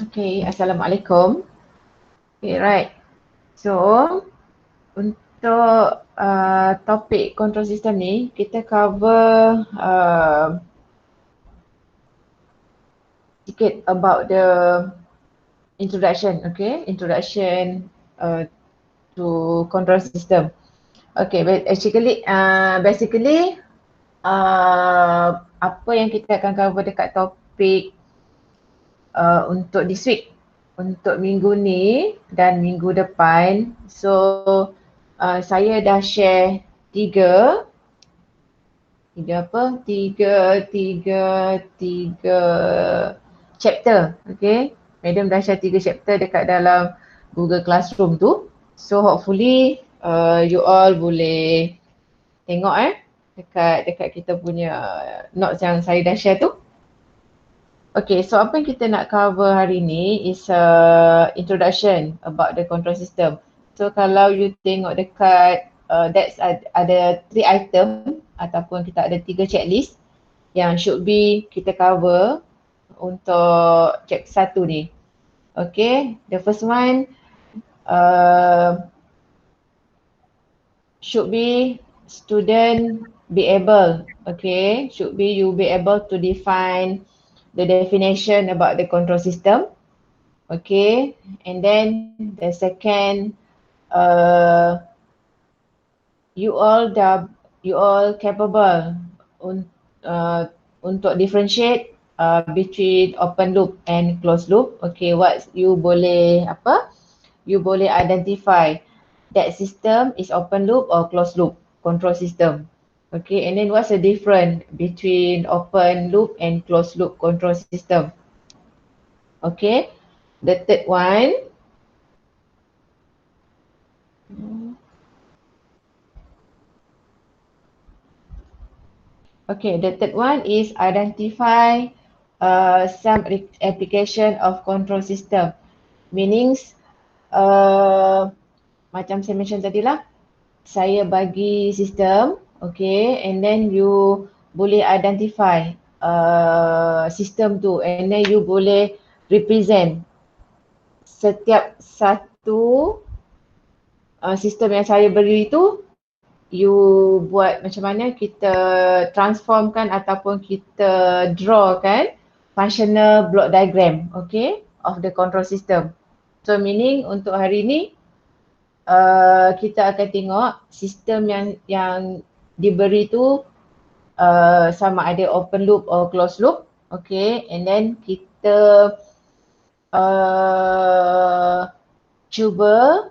Okay, Assalamualaikum. Okay, right. So, untuk topik control system ni, kita cover sikit about the introduction, okay? Introduction to control system. Okay, basically apa yang kita akan cover dekat topik untuk this week, untuk minggu ni dan minggu depan. So saya dah share tiga chapter, okay. Madam dah share 3 chapter dekat dalam Google Classroom tu. So hopefully you all boleh tengok dekat kita punya notes yang saya dah share tu. Okay, so apa yang kita nak cover hari ni is introduction about the control system. So kalau you tengok dekat that's ada 3 item ataupun kita ada 3 checklist yang should be kita cover untuk chapter 1 ni. Okay, the first one should be student be able, okay, should be you be able to define the definition about the control system, okay, and then the second, you all capable untuk differentiate between open loop and closed loop, okay, you boleh identify that system is open loop or closed loop control system. Okay, and then what's the difference between open loop and closed loop control system? Okay, the third one. Okay, the third one is identify some application of control system. Meanings, macam saya mention tadi lah, saya bagi sistem, okay, and then you boleh identify sistem tu, and then you boleh represent setiap satu sistem yang saya beri tu, you buat macam mana kita transformkan ataupun kita draw kan functional block diagram, okay, of the control system. So meaning untuk hari ni kita akan tengok sistem yang diberi tu sama ada open loop or closed loop, okay, and then kita cuba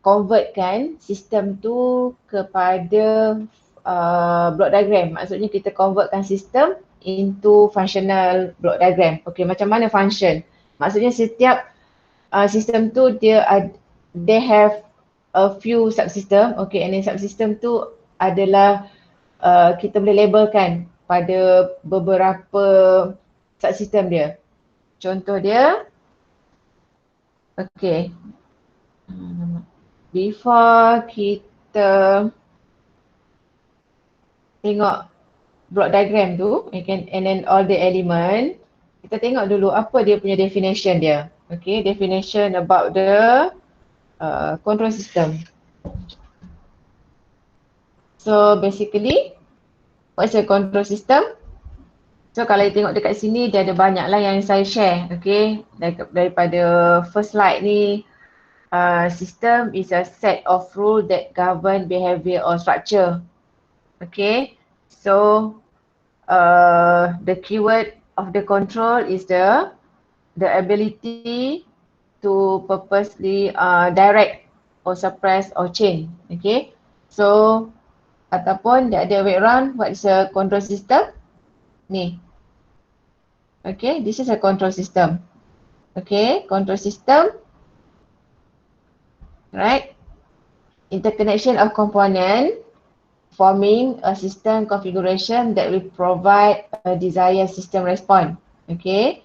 convertkan sistem tu kepada block diagram. Maksudnya kita convertkan sistem into functional block diagram. Okay, macam mana function? Maksudnya setiap sistem tu they have a few subsystem, okay, and then subsystem tu adalah kita boleh labelkan pada beberapa subsystem dia. Contoh dia, okay, before kita tengok block diagram tu, and then all the element, kita tengok dulu apa dia punya definition dia. Okay, definition about the control system. So basically, what's a control system? So kalau you tengok dekat sini, dia ada banyak lah yang saya share, okay. Daripada first slide ni, system is a set of rules that govern behavior or structure. Okay, so the keyword of the control is the ability to purposely direct or suppress or change. Okay, so ataupun the other way around, what is a control system? Ni. Okay, this is a control system. Okay, control system, right? Interconnection of component forming a system configuration that will provide a desired system response. Okay,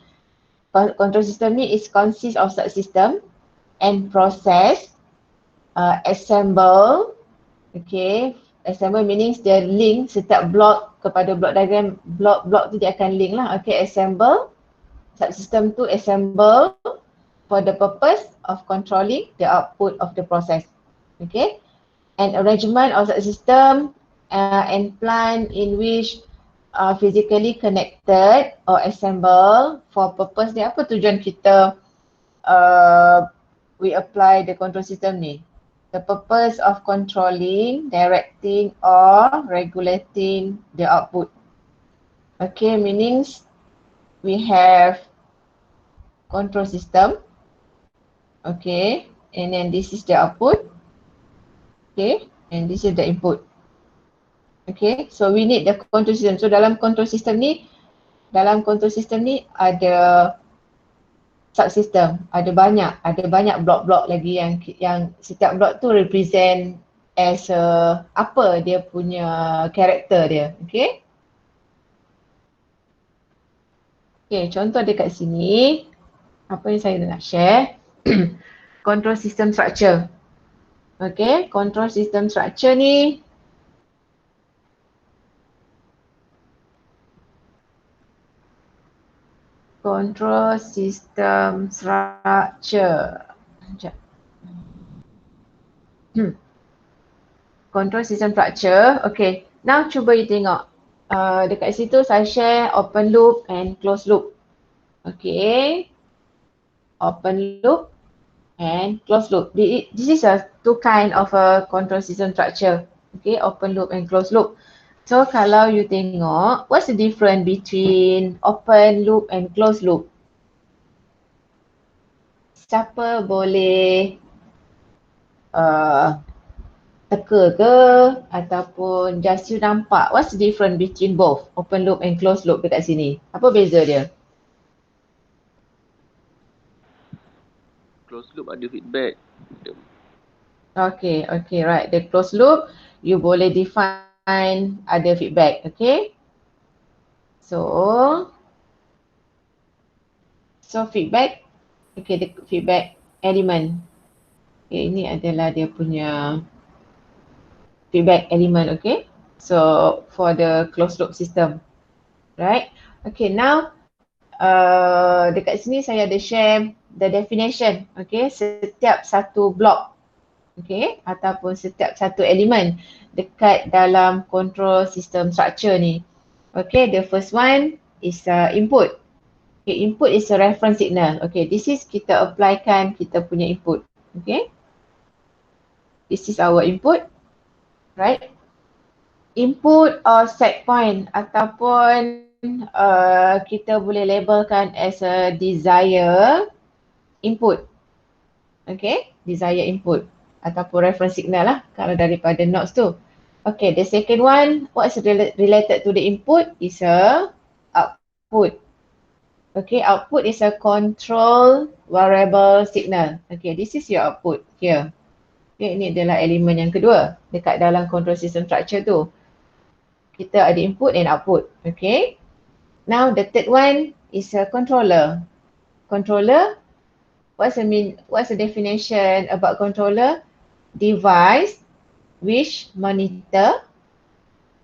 control system ni is consist of subsystem and process assemble. Okay, assemble meaning dia link setiap block kepada block diagram, block tu dia akan link lah. Okay, assemble subsystem tu assemble for the purpose of controlling the output of the process. Okay, an arrangement of subsystem and plant in which physically connected or assemble for purpose ni. Apa tujuan kita we apply the control system ni? The purpose of controlling, directing or regulating the output. Okay, meanings we have control system. Okay, and then this is the output. Okay, and this is the input. Okay, so we need the control system. So dalam control system ni ada subsystem, ada banyak blok-blok lagi yang setiap blok tu represent as apa dia punya karakter dia. Okay. Okay, contoh dekat sini apa yang saya nak share control system structure. Okay, control system structure ni control system structure. Control system structure. Okay, now cuba you tengok. Dekat situ saya share open loop and closed loop. Okay, open loop and closed loop. This is a two kind of a control system structure. Okay, open loop and closed loop. So kalau you tengok, what's the difference between open loop and closed loop? Siapa boleh teka ke ataupun just you nampak what's the difference between both open loop and closed loop dekat sini? Apa beza dia? Closed loop ada feedback. Okay, right. The closed loop you boleh define ada feedback, okay? So feedback, okay, the feedback element. Okay, ini adalah dia punya feedback element, okay? So for the closed loop system, right? Okay, now dekat sini saya ada share the definition, okay? Setiap satu block, okay, ataupun setiap satu elemen dekat dalam control system structure ni. Okay, the first one is input. Okay, input is a reference signal. Okay, this is kita applykan kita punya input. Okay, this is our input, right? Input or set point ataupun kita boleh labelkan as a desire input. Okay, desire input ataupun reference signal lah kalau daripada nodes tu. Okay, the second one, what's related to the input is a output. Okay, output is a control variable signal. Okay, this is your output here. Okay, ini adalah elemen yang kedua dekat dalam control system structure tu. Kita ada input and output. Okay, now the third one is a controller. Controller, what's the definition about controller? Device which monitor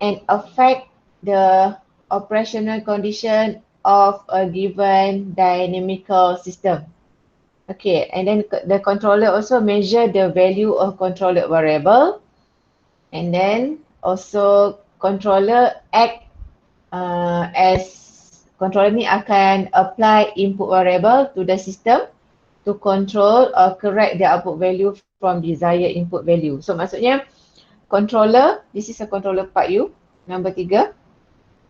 and affect the operational condition of a given dynamical system. Okay, and then the controller also measure the value of controlled variable, and then also controller act as controller ni akan apply input variable to the system to control or correct the output value from desired input value. So maksudnya controller, this is a controller part U, number 3.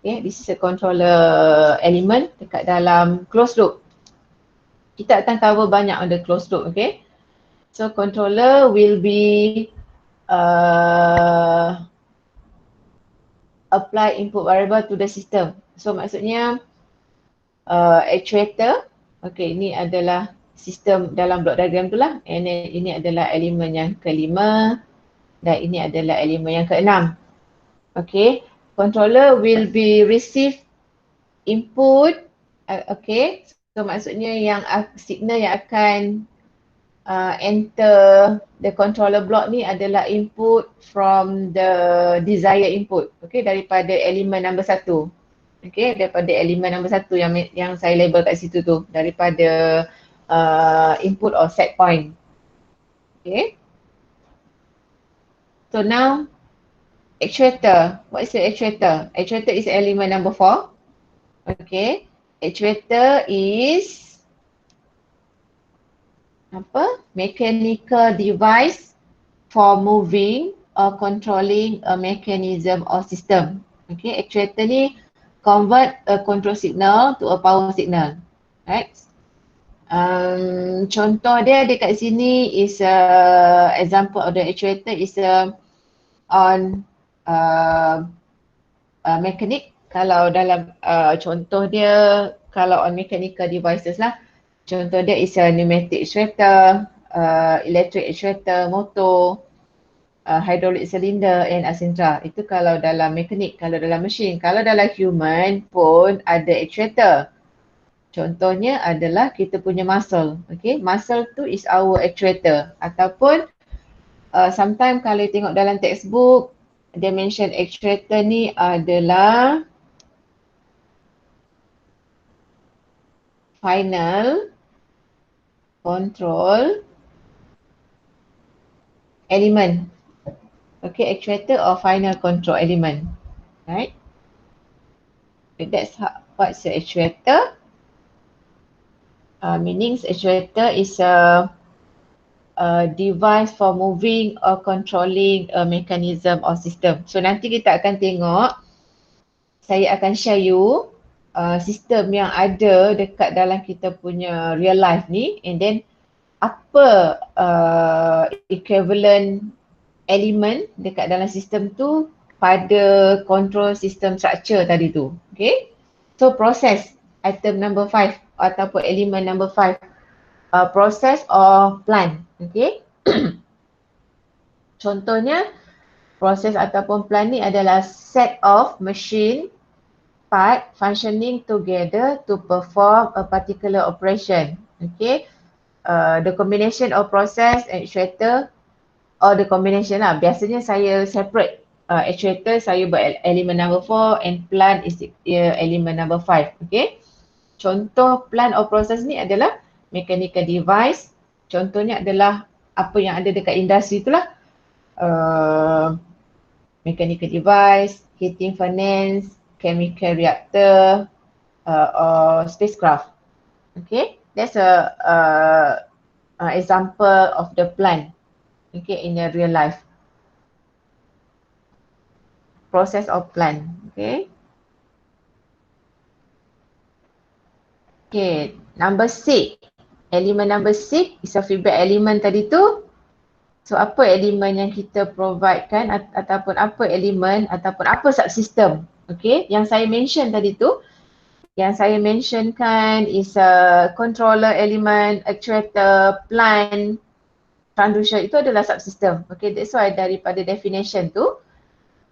Okay, this is a controller element dekat dalam closed loop. Kita akan cover banyak on the closed loop, okay. So controller will be apply input variable to the system. So maksudnya actuator, okay, ini adalah sistem dalam block diagram tu lah, and then ini adalah elemen yang kelima dan ini adalah elemen yang keenam. Okay, controller will be receive input, okay, so maksudnya yang signal yang akan enter the controller block ni adalah input from the desired input, okay, daripada elemen number 1. Okay, daripada elemen nombor 1 yang saya label kat situ tu, daripada input or set point. Okay. So now, actuator. What is the actuator? Actuator is element number 4. Okay. Actuator is apa? Mechanical device for moving or controlling a mechanism or system. Okay, actuator ni convert a control signal to a power signal. Right? Contoh dia dekat sini is example of the actuator is on mechanic. Kalau dalam contoh dia, kalau on mechanical devices lah, contoh dia is a pneumatic actuator, electric actuator, motor, hydraulic cylinder and etc. Itu kalau dalam mekanik, kalau dalam mesin. Kalau dalam human pun ada actuator. Contohnya adalah kita punya muscle. Okay, muscle tu is our actuator. Ataupun sometimes kalau tengok dalam textbook, dia mention actuator ni adalah final control element. Okay, actuator or final control element. Right? That's what's the actuator. Meaning actuator is a device for moving or controlling a mechanism or system. So nanti kita akan tengok, saya akan share you sistem yang ada dekat dalam kita punya real life ni, and then apa equivalent element dekat dalam sistem tu pada control system structure tadi tu. Okay. So process item number 5 ataupun elemen number 5, process or plant. Okay. Contohnya proses ataupun plant ni adalah set of machine part functioning together to perform a particular operation. Okay. The combination of process and actuator, or the combination lah. Biasanya saya separate actuator, saya buat elemen number 4 and plant is elemen number 5. Okay. Contoh plant or process ni adalah mechanical device. Contohnya adalah apa yang ada dekat industri itulah. Mechanical device, heating furnace, chemical reactor, or spacecraft. Okay, that's a example of the plant. Okay, in a real life. Process of plant. Okay. Okay, number 6. Elemen number 6 is a feedback element tadi tu. So apa elemen yang kita provide kan, ataupun apa elemen ataupun apa subsystem. Okay, yang saya mention tadi tu, yang saya mention kan is a controller element, actuator, plant, transducer, itu adalah subsystem. Okay, that's why daripada definition tu.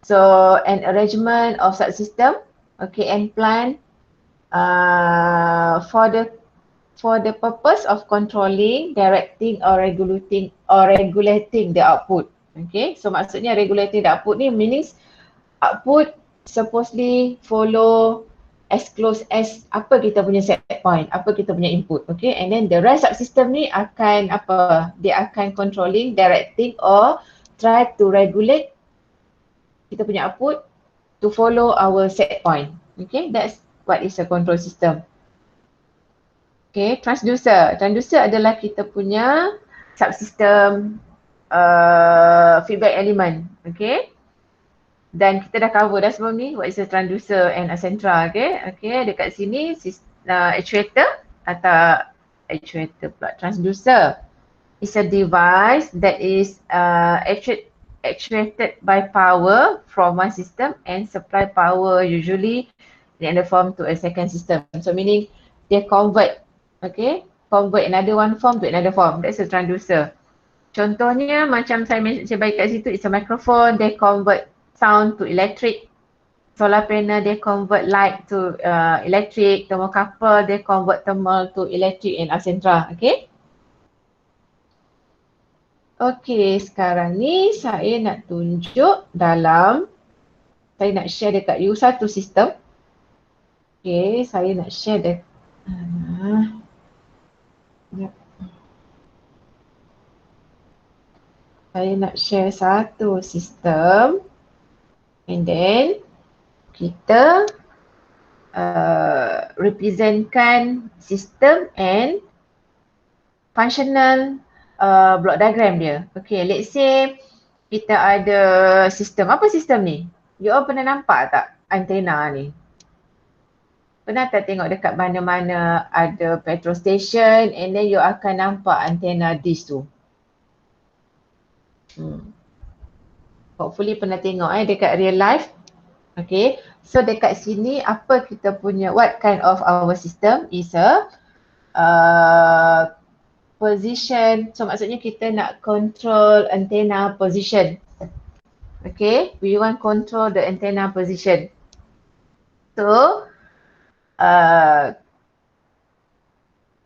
So an arrangement of subsystem, okay, and plant for the purpose of controlling, directing or regulating the output. Okay, so maksudnya regulating the output ni means output supposedly follow as close as apa kita punya set point, apa kita punya input. Okay, and then the rest subsystem ni akan apa? Dia akan controlling, directing or try to regulate kita punya output to follow our set point. Okay, that's what is a control system. Okay, transducer. Transducer adalah kita punya subsystem feedback element. Okay. Dan kita dah cover dah sebelum ni, what is a transducer and a central. Okay. Okay, dekat sini actuator atau actuator pula. Transducer is a device that is actuated by power from one system and supply power usually in the form to a second system. So meaning they convert, okay, convert another one form to another form. That's a transducer. Contohnya macam saya bagi kat situ, it's a microphone, they convert sound to electric. Solar panel, they convert light to electric. Thermocouple, they convert thermal to electric and etc. Okay. Okay, sekarang ni saya nak tunjuk dalam, saya nak share dekat you satu sistem. Okay, saya nak share Sekejap. Saya nak share satu sistem and then kita representkan sistem and functional block diagram dia. Okay, let's say kita ada sistem. Apa sistem ni? You all pernah nampak tak antena ni? Pernah tak tengok dekat mana-mana ada petrol station and then you akan nampak antena dish tu? Hopefully pernah tengok dekat real life. Okay, so dekat sini apa kita punya, what kind of our system is a position. So maksudnya kita nak control antenna position. Okay, we want control the antenna position. So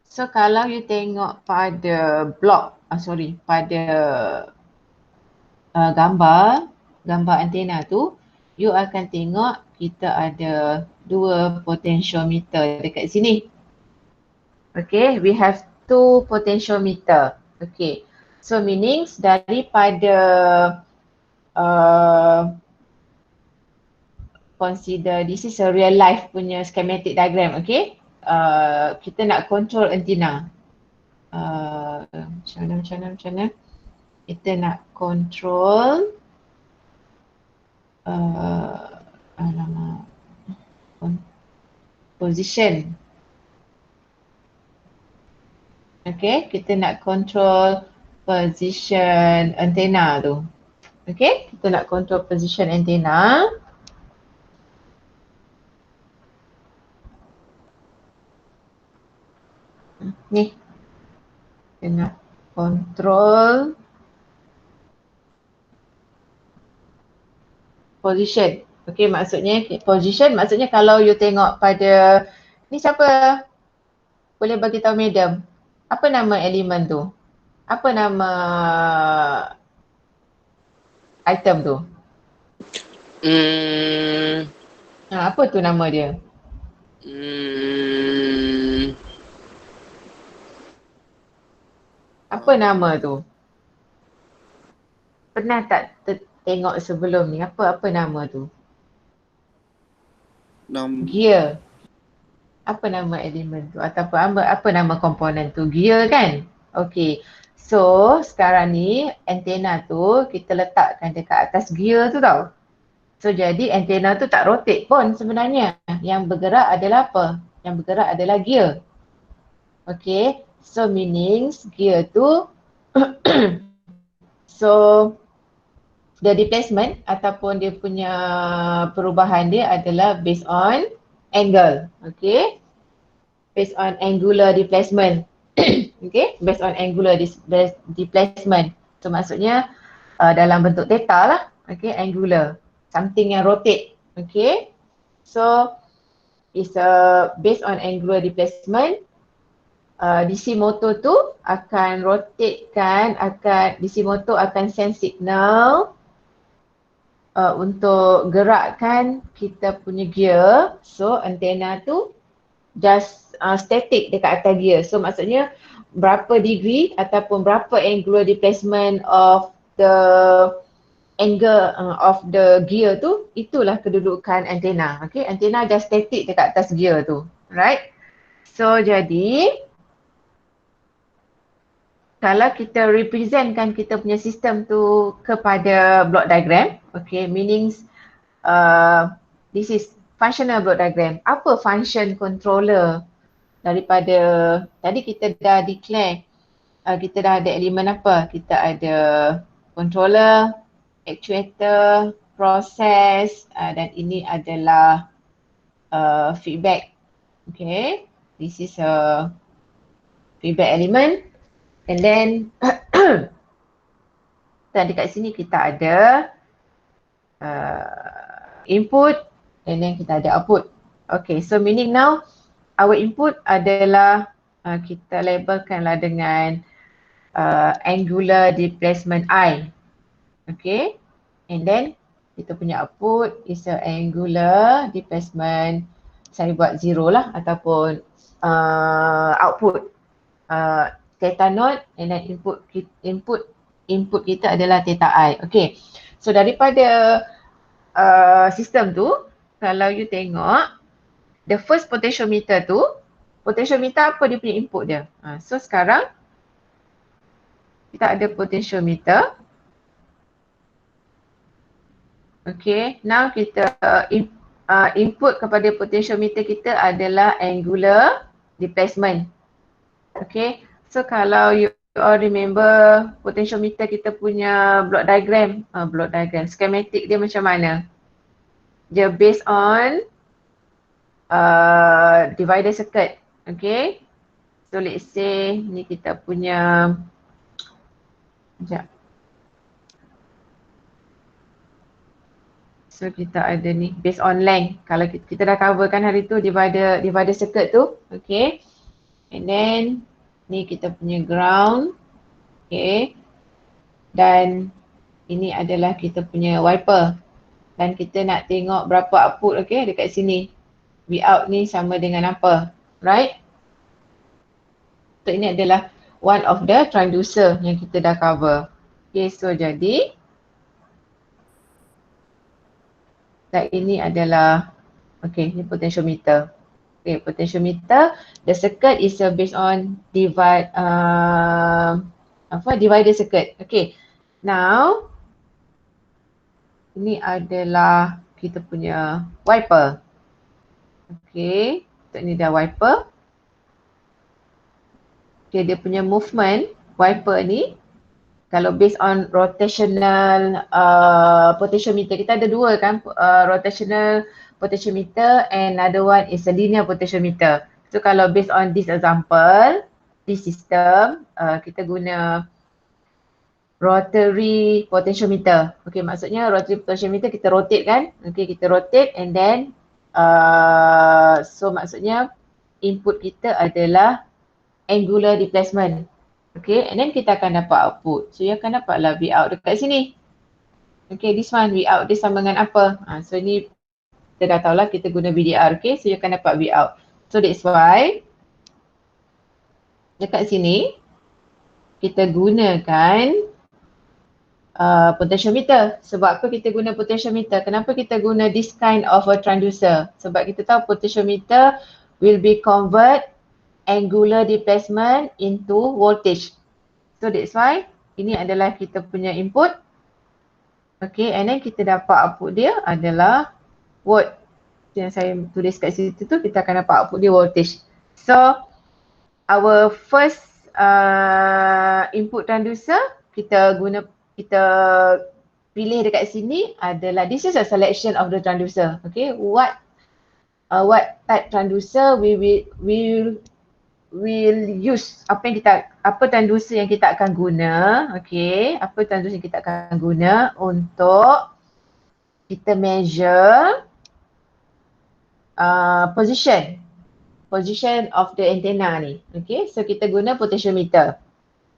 so kalau you tengok pada block, pada gambar antena tu, you akan tengok kita ada dua potentiometer dekat sini. Okay, we have two potentiometer. Okay, so meanings daripada consider this is a real life punya schematic diagram. Okay, kita nak control antenna. Macam mana? Kita nak control position. Okay, kita nak control position antenna tu. Okay, kita nak control position antenna. Ni, kita nak control position. Okay, maksudnya position maksudnya kalau you tengok pada ni, siapa boleh bagi tahu madam apa nama elemen tu? Apa nama item tu? Apa tu nama dia? Apa nama tu? Pernah tak tengok sebelum ni? Apa nama tu? Gear. Apa nama elemen tu? Ataupun apa nama komponen tu? Gear kan? Okay. So sekarang ni antena tu kita letakkan dekat atas gear tu tau. So jadi antena tu tak rotate pun sebenarnya. Yang bergerak adalah apa? Yang bergerak adalah gear. Okay. So meanings gear tu so the displacement ataupun dia punya perubahan dia adalah based on angle. Okay. Based on angular displacement. Okay. Based on angular displacement. So maksudnya dalam bentuk theta lah. Okay. Angular. Something yang rotate. Okay. So it's based on angular displacement. DC motor tu akan rotatekan, DC motor akan send signal untuk gerakkan kita punya gear. So antena tu just static dekat atas gear. So maksudnya berapa degree ataupun berapa angular displacement of the angle of the gear tu, itulah kedudukan antena. Okay, antena just static dekat atas gear tu. Right? So jadi kalau kita representkan kita punya sistem tu kepada block diagram, okay, meanings this is functional block diagram. Apa function controller daripada tadi kita dah declare, kita dah ada elemen apa? Kita ada controller, actuator, process, dan ini adalah feedback. Okay, this is a feedback element. And then dan dekat sini kita ada input and then kita ada output. Okay, so meaning now our input adalah kita labelkanlah dengan angular displacement I. Okay, and then kita punya output is a angular displacement saya buat 0 lah ataupun output theta naught and then input kita adalah theta I. Okay. So daripada sistem tu, kalau you tengok the first potentiometer tu, potentiometer apa dia punya input dia? So sekarang kita ada potentiometer. Okay, now kita input kepada potentiometer kita adalah angular displacement. Okay, so kalau you all remember potentiometer kita punya block diagram, schematic dia macam mana? Dia based on divider circuit. Okay, so let's say ni kita punya, sekejap. So kita ada ni based on length. Kalau kita dah cover kan hari tu divider circuit tu. Okay. And then ni kita punya ground. Okay. Dan ini adalah kita punya wiper. Dan kita nak tengok berapa output, okay, dekat sini. Vout ni sama dengan apa. Right? So ini adalah one of the transducer yang kita dah cover. Okay, so jadi dan ini adalah, okay, ini potentiometer. Okay, potentiometer, the circuit is based on divider circuit. Okay, now ini adalah kita punya wiper. Okay, so ini dah wiper. Okay, dia punya movement, wiper ni, kalau based on rotational potentiometer, kita ada dua kan, rotational potentiometer and another one is a linear potentiometer. So kalau based on this example, this system, kita guna rotary potentiometer. Okay, maksudnya rotary potentiometer kita rotate kan, okay, kita rotate and then so maksudnya input kita adalah angular displacement. Okay, and then kita akan dapat output. So, you akan dapatlah Vout dekat sini. Okay, this one Vout dia sama dengan apa? So, ni kita dah tahulah kita guna VDR. Okay, so you akan dapat Vout. So, that's why dekat sini kita gunakan potentiometer. Sebab apa kita guna potentiometer? Kenapa kita guna this kind of a transducer? Sebab kita tahu potentiometer will be convert angular displacement into voltage. So that's why ini adalah kita punya input. Okay, and then kita dapat output dia adalah volt. Yang saya tulis kat situ tu, kita akan dapat output dia voltage. So our first input transducer kita pilih dekat sini adalah, this is a selection of the transducer. Okay, what type transducer we will use, apa transducer yang kita akan guna, okay, apa transducer yang kita akan guna untuk kita measure position of the antenna ni. Okay, so kita guna potentiometer,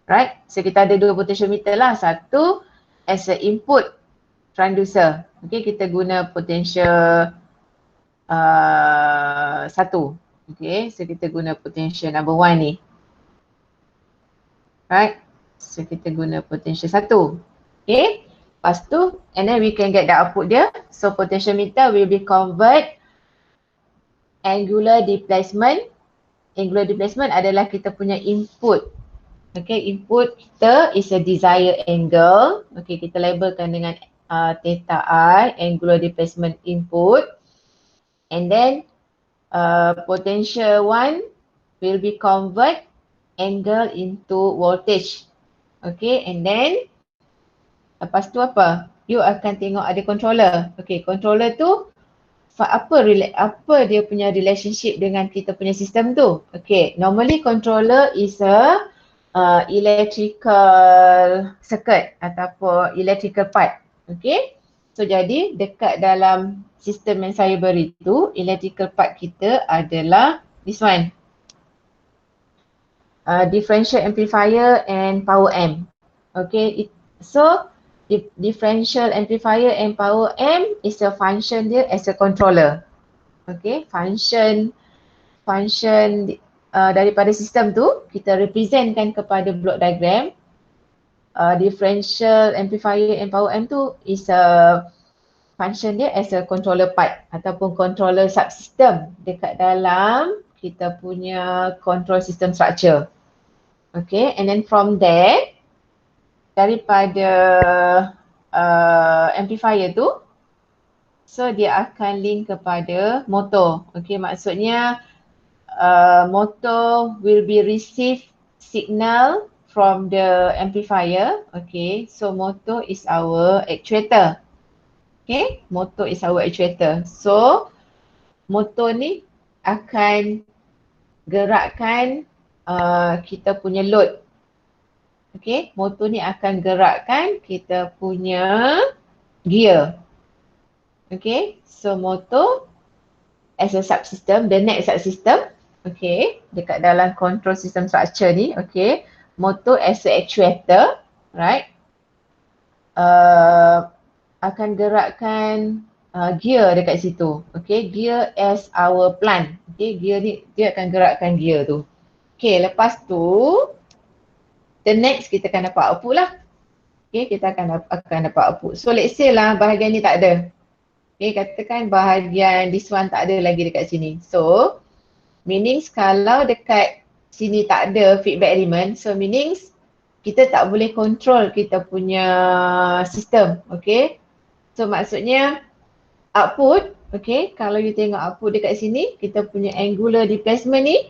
right? So kita ada dua potentiometer lah, satu as a input transducer. Okay, kita guna potential 1. Okay, so kita guna potential number 1 ni. Right, so kita guna potential 1. Okay, lepas tu, and then we can get the output dia. So potentiometer will be convert angular displacement. Angular displacement adalah kita punya input. Okay, input kita is a desired angle. Okay, kita labelkan dengan theta I, angular displacement input. And then potential 1 will be convert angle into voltage. Okay, and then lepas tu apa? You akan tengok ada controller. Okay, controller tu apa dia punya relationship dengan kita punya sistem tu? Okay, normally controller is a electrical circuit ataupun electrical part. Okay, so jadi dekat dalam sistem yang saya beri tu, electrical part kita adalah this one. Differential amplifier and power amp. Okay, so differential amplifier and power amp is a function dia as a controller. Okay, function daripada sistem tu kita representkan kepada block diagram. Differential amplifier and power amp tu is a function dia as a controller part ataupun controller subsystem dekat dalam kita punya control system structure. Okay, and then from there daripada amplifier tu, so dia akan link kepada motor. Okay, maksudnya motor will be receive signal from the amplifier. Okay, so motor is our actuator. Okay, motor is our actuator. So motor ni akan gerakkan kita punya load. Okay, motor ni akan gerakkan kita punya gear. Okay, so motor as a subsystem, the next subsystem, okay, dekat dalam control system structure ni, okay, motor as a actuator, right, akan gerakkan gear dekat situ. Okay, gear as our plant. Okay, gear ni dia akan gerakkan gear tu. Okay, lepas tu the next kita akan dapat output lah. Okay, kita akan dapat output. So let's say lah bahagian ni tak ada. Okay, katakan bahagian this one tak ada lagi dekat sini. So meanings kalau dekat sini tak ada feedback element, so meanings kita tak boleh control kita punya sistem. Okay, so maksudnya output, okay, kalau you tengok output dekat sini, kita punya angular displacement ni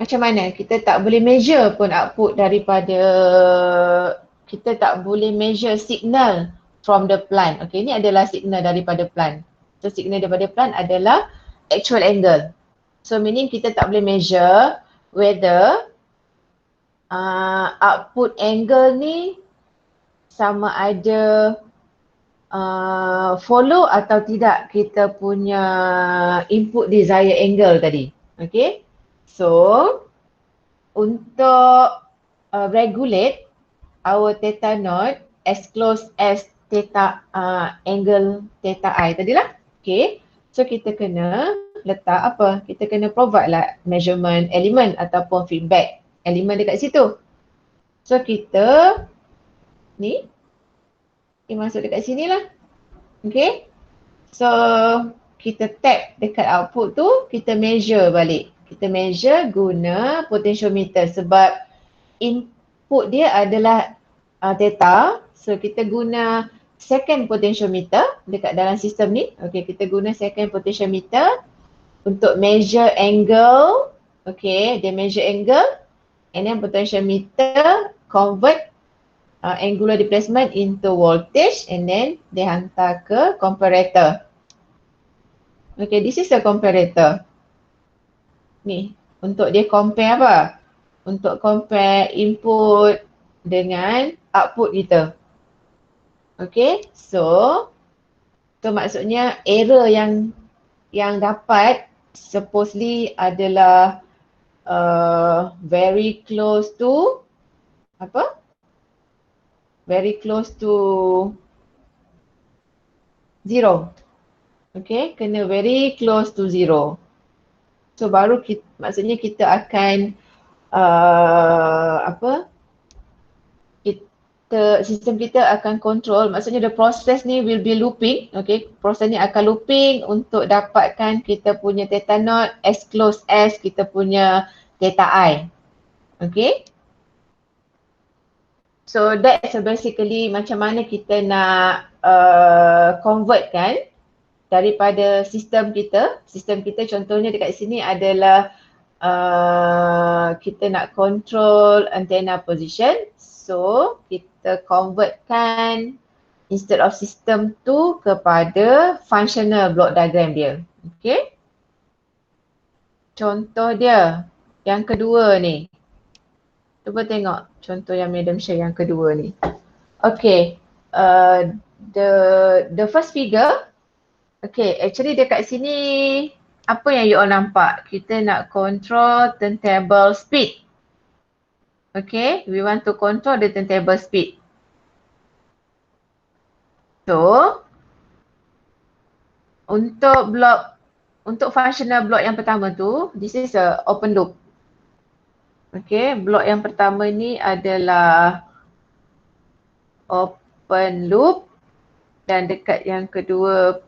macam mana? Kita tak boleh measure pun output daripada, kita tak boleh measure signal from the plant. Okay, ni adalah signal daripada plant. So signal daripada plant adalah actual angle. So meaning kita tak boleh measure whether output angle ni sama ada follow atau tidak kita punya input desired angle tadi. Okay, so untuk regulate our theta naught as close as theta angle theta I tadilah. Okay, so kita kena letak apa? Kita kena provide lah measurement element ataupun feedback element dekat situ. So kita ni masuk dekat sini lah. Okay, so kita tap dekat output tu, kita measure balik. Kita measure guna potentiometer sebab input dia adalah theta. So kita guna second potentiometer dekat dalam sistem ni. Okay, kita guna second potentiometer untuk measure angle. Okay, dia measure angle and then potentiometer convert angular displacement into voltage and then dia hantar ke comparator. Okay, this is the comparator. Ni, untuk dia compare apa? Untuk compare input dengan output kita. Okay, so maksudnya error yang dapat supposedly adalah very close to apa? Very close to zero. Okay, kena very close to zero. So baru maksudnya kita akan sistem kita akan control, maksudnya the process ni will be looping. Okay, proses ni akan looping untuk dapatkan kita punya theta naught as close as kita punya theta I. Okay, so that's basically macam mana kita nak convertkan daripada sistem kita. Sistem kita contohnya dekat sini adalah kita nak control antenna position. So kita convertkan instead of system tu kepada functional block diagram dia. Okay, contoh dia yang kedua ni. Cuba tengok contoh yang Madam share yang kedua ni. Okay, the first figure. Okay, actually dekat sini apa yang you all nampak? Kita nak control turntable speed. Okay, we want to control the turntable speed. So, untuk functional block yang pertama tu, this is a open loop. Okay, block yang pertama ni adalah open loop dan dekat yang kedua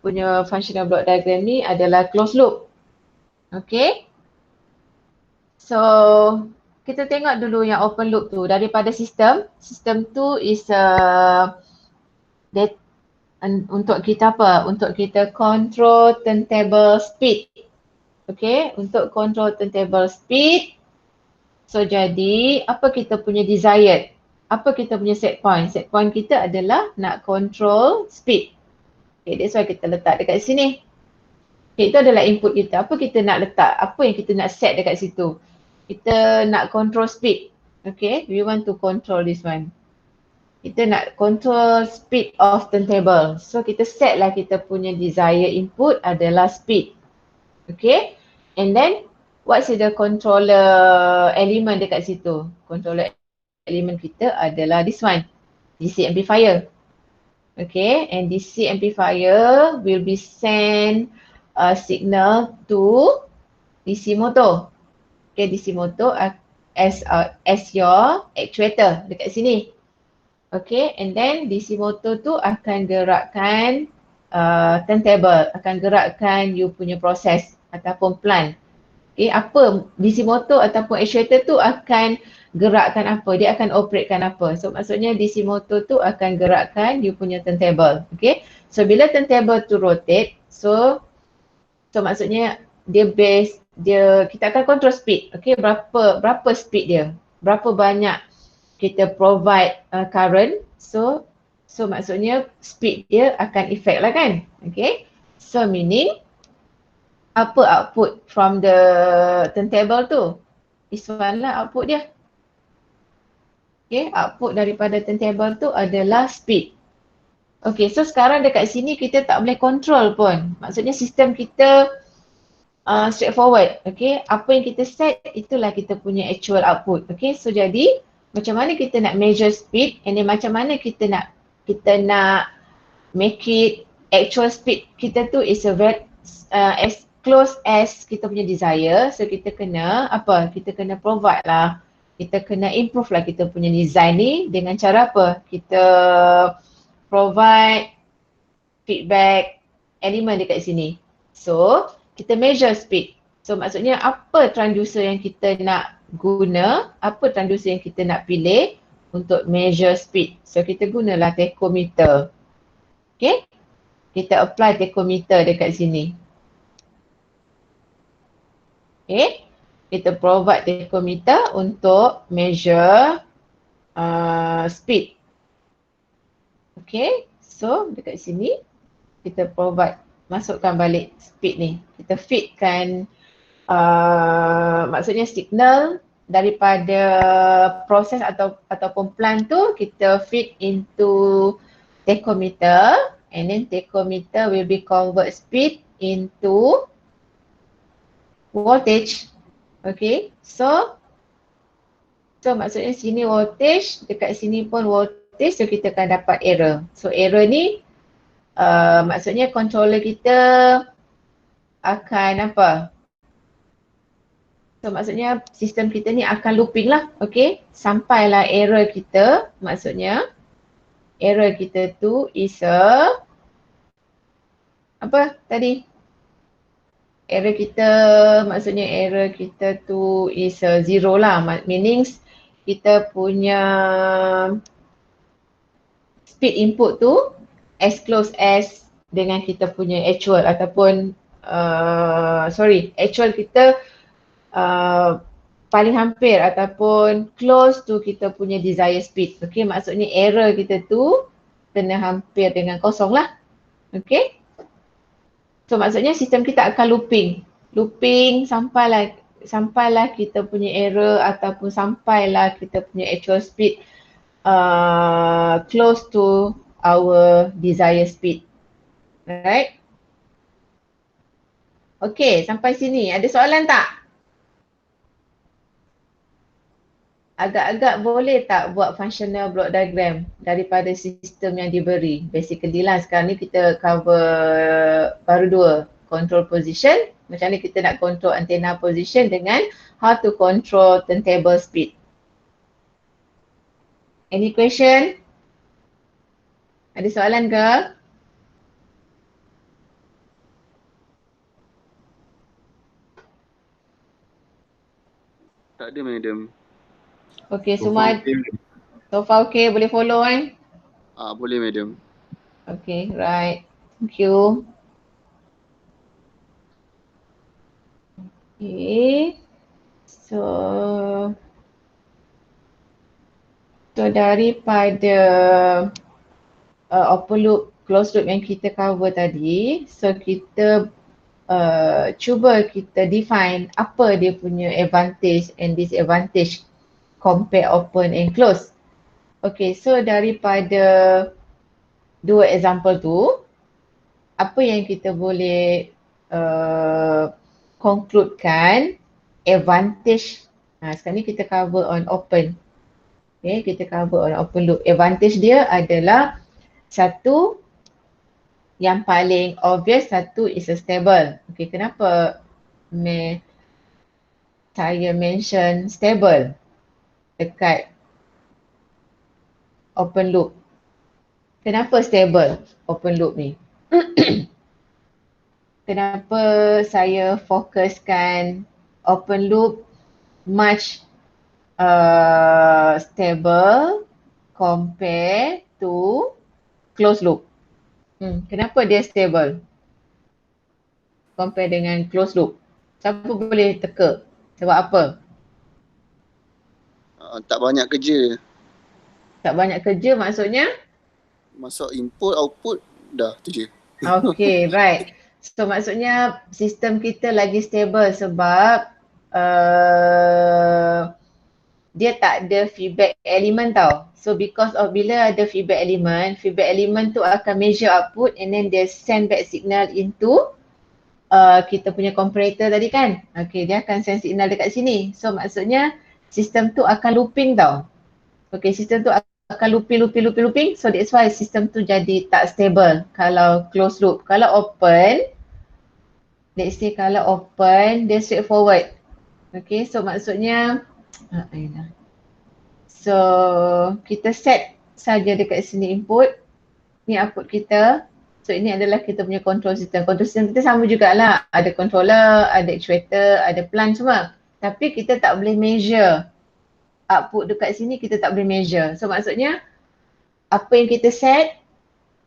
punya functional block diagram ni adalah closed loop. Okay. So, kita tengok dulu yang open loop tu daripada sistem. Sistem tu is untuk kita apa? Untuk kita control turntable speed. Okay, untuk control turntable speed. So, jadi apa kita punya desired? Apa kita punya set point? Set point kita adalah nak control speed. Okay, that's why kita letak dekat sini. Okay, itu adalah input kita. Apa kita nak letak? Apa yang kita nak set dekat situ? Kita nak control speed. Okay, we want to control this one. Kita nak control speed of turntable. So, kita set lah kita punya desired input adalah speed. Okay, and then what's the controller element dekat situ? Controller element kita adalah this one, DC amplifier. Okay, and DC amplifier will be send a signal to DC motor. Okay, DC motor as your actuator dekat sini. Okay, and then DC motor tu akan gerakkan turntable, akan gerakkan you punya proses ataupun plant. Okay, apa DC motor ataupun actuator tu akan gerakkan apa, dia akan operatekan apa. So maksudnya DC motor tu akan gerakkan you punya turntable. Okay, so bila turntable tu rotate, so maksudnya kita akan control speed. Okay, berapa speed dia, berapa banyak kita provide current. So maksudnya speed dia akan effect lah kan. Okay, so meaning apa output from the turntable tu? This one lah output dia. Okay, output daripada turntable tu adalah speed. Okay, so sekarang dekat sini kita tak boleh control pun. Maksudnya sistem kita straightforward. Okay, apa yang kita set itulah kita punya actual output. Okay, so jadi macam mana kita nak measure speed and then macam mana kita nak make it actual speed kita tu is as close as kita punya desire. So kita kena apa? Kita kena provide lah. Kita kena improve lah kita punya design ni dengan cara apa? Kita provide feedback element dekat sini. So kita measure speed. So maksudnya apa transducer yang kita nak guna, apa transducer yang kita nak pilih untuk measure speed. So kita gunalah tachometer. Okay, kita apply tachometer dekat sini. Okay, kita provide tachometer untuk measure speed. Okay, so dekat sini kita provide, masukkan balik speed ni. Kita feedkan maksudnya signal daripada proses ataupun plant tu kita feed into tachometer and then tachometer will be convert speed into voltage. Okay, so maksudnya sini voltage, dekat sini pun voltage, so kita akan dapat error. So error ni maksudnya controller kita akan apa? So maksudnya sistem kita ni akan looping lah. Okay, sampailah error kita, maksudnya error kita tu is apa tadi? Error kita, maksudnya error kita tu is zero lah. Meaning kita punya speed input tu as close as dengan kita punya actual ataupun actual kita paling hampir ataupun close to kita punya desired speed. Okay, maksudnya error kita tu kena hampir dengan kosong lah. Okay. So maksudnya sistem kita akan looping sampailah kita punya error ataupun sampailah kita punya actual speed close to our desired speed. Alright. Okay, sampai sini ada soalan tak? agak-agak boleh tak buat functional block diagram daripada sistem yang diberi. Basically lah sekarang ni kita cover baru dua, control position, macam ni kita nak control antenna position dengan how to control turntable speed. Any question? Ada soalan ke? Tak ada madam. Okay, semua so far okay, boleh follow kan? Boleh madam. Okay, right. Thank you. Okay. So daripada open loop, closed loop yang kita cover tadi, so kita cuba kita define apa dia punya advantage and disadvantage compare open and closed. Okay, so daripada dua example tu, apa yang kita boleh concludekan advantage. Sekarang ni kita cover on open. Okay, kita cover on open loop. Advantage dia adalah satu, yang paling obvious, satu is a stable. Okay, kenapa saya mention stable dekat open loop? Kenapa stable open loop ni? Kenapa saya fokuskan open loop much stable compare to closed loop? Kenapa dia stable compare dengan closed loop? Siapa boleh teka? Sebab apa? Tak banyak kerja. Tak banyak kerja maksudnya? Masuk input, output, dah tu je. Okay, right. So maksudnya sistem kita lagi stable sebab dia tak ada feedback element tau. So because of bila ada feedback element tu akan measure output and then dia send back signal into kita punya comparator tadi kan. Okay, dia akan send signal dekat sini. So maksudnya sistem tu akan looping tau. Okay, sistem tu akan looping. So that's why sistem tu jadi tak stable kalau closed loop. Kalau open, let's say kalau open, dia straightforward. Okay, so maksudnya so kita set saja dekat sini input, ni output kita. So ini adalah kita punya control system. Control system kita sama jugalah, ada controller, ada actuator, ada plant semua. Tapi kita tak boleh measure output dekat sini, kita tak boleh measure. So maksudnya apa yang kita set,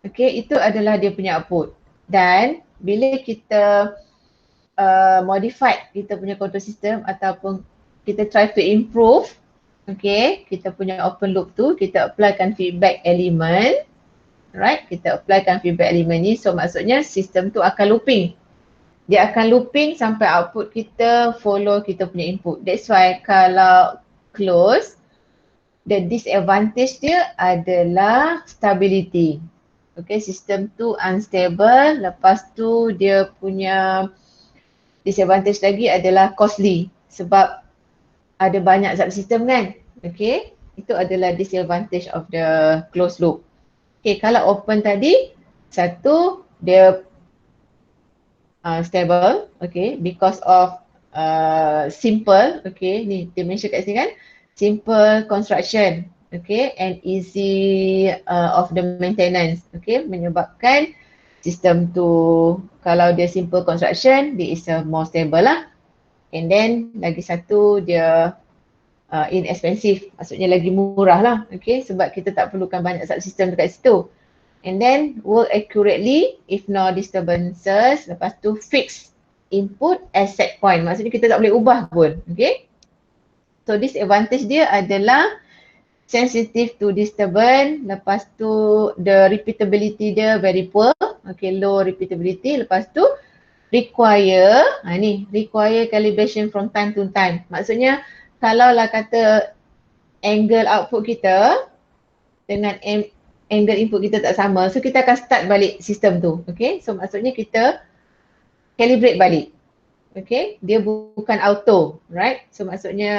okay, itu adalah dia punya output. Dan bila kita modify kita punya control system ataupun kita try to improve, okay, kita punya open loop tu, kita applykan feedback element, right, kita applykan feedback element ni, so maksudnya sistem tu akan looping. Dia akan looping sampai output kita follow kita punya input. That's why kalau close, the disadvantage dia adalah stability. Okay, sistem tu unstable, lepas tu dia punya disadvantage lagi adalah costly sebab ada banyak subsystem kan. Okay, itu adalah disadvantage of the closed loop. Okay, kalau open tadi, satu, dia stable, okay, because of simple, okay, ni dia mention kat sini kan, simple construction, okay, and easy of the maintenance, okay, menyebabkan sistem tu kalau dia simple construction, dia is more stable lah. And then lagi satu, dia inexpensive, maksudnya lagi murah lah, okay, sebab kita tak perlukan banyak subsystem dekat situ. And then work accurately if no disturbances. Lepas tu fix input as set point. Maksudnya kita tak boleh ubah pun. Okay. So disadvantage dia adalah sensitive to disturbance. Lepas tu the repeatability dia very poor. Okay, low repeatability. Lepas tu require calibration from time to time. Maksudnya kalau lah kata angle output kita dengan angle input kita tak sama, so kita akan start balik sistem tu, okay? So maksudnya kita calibrate balik. Okay, dia bukan auto, right? So maksudnya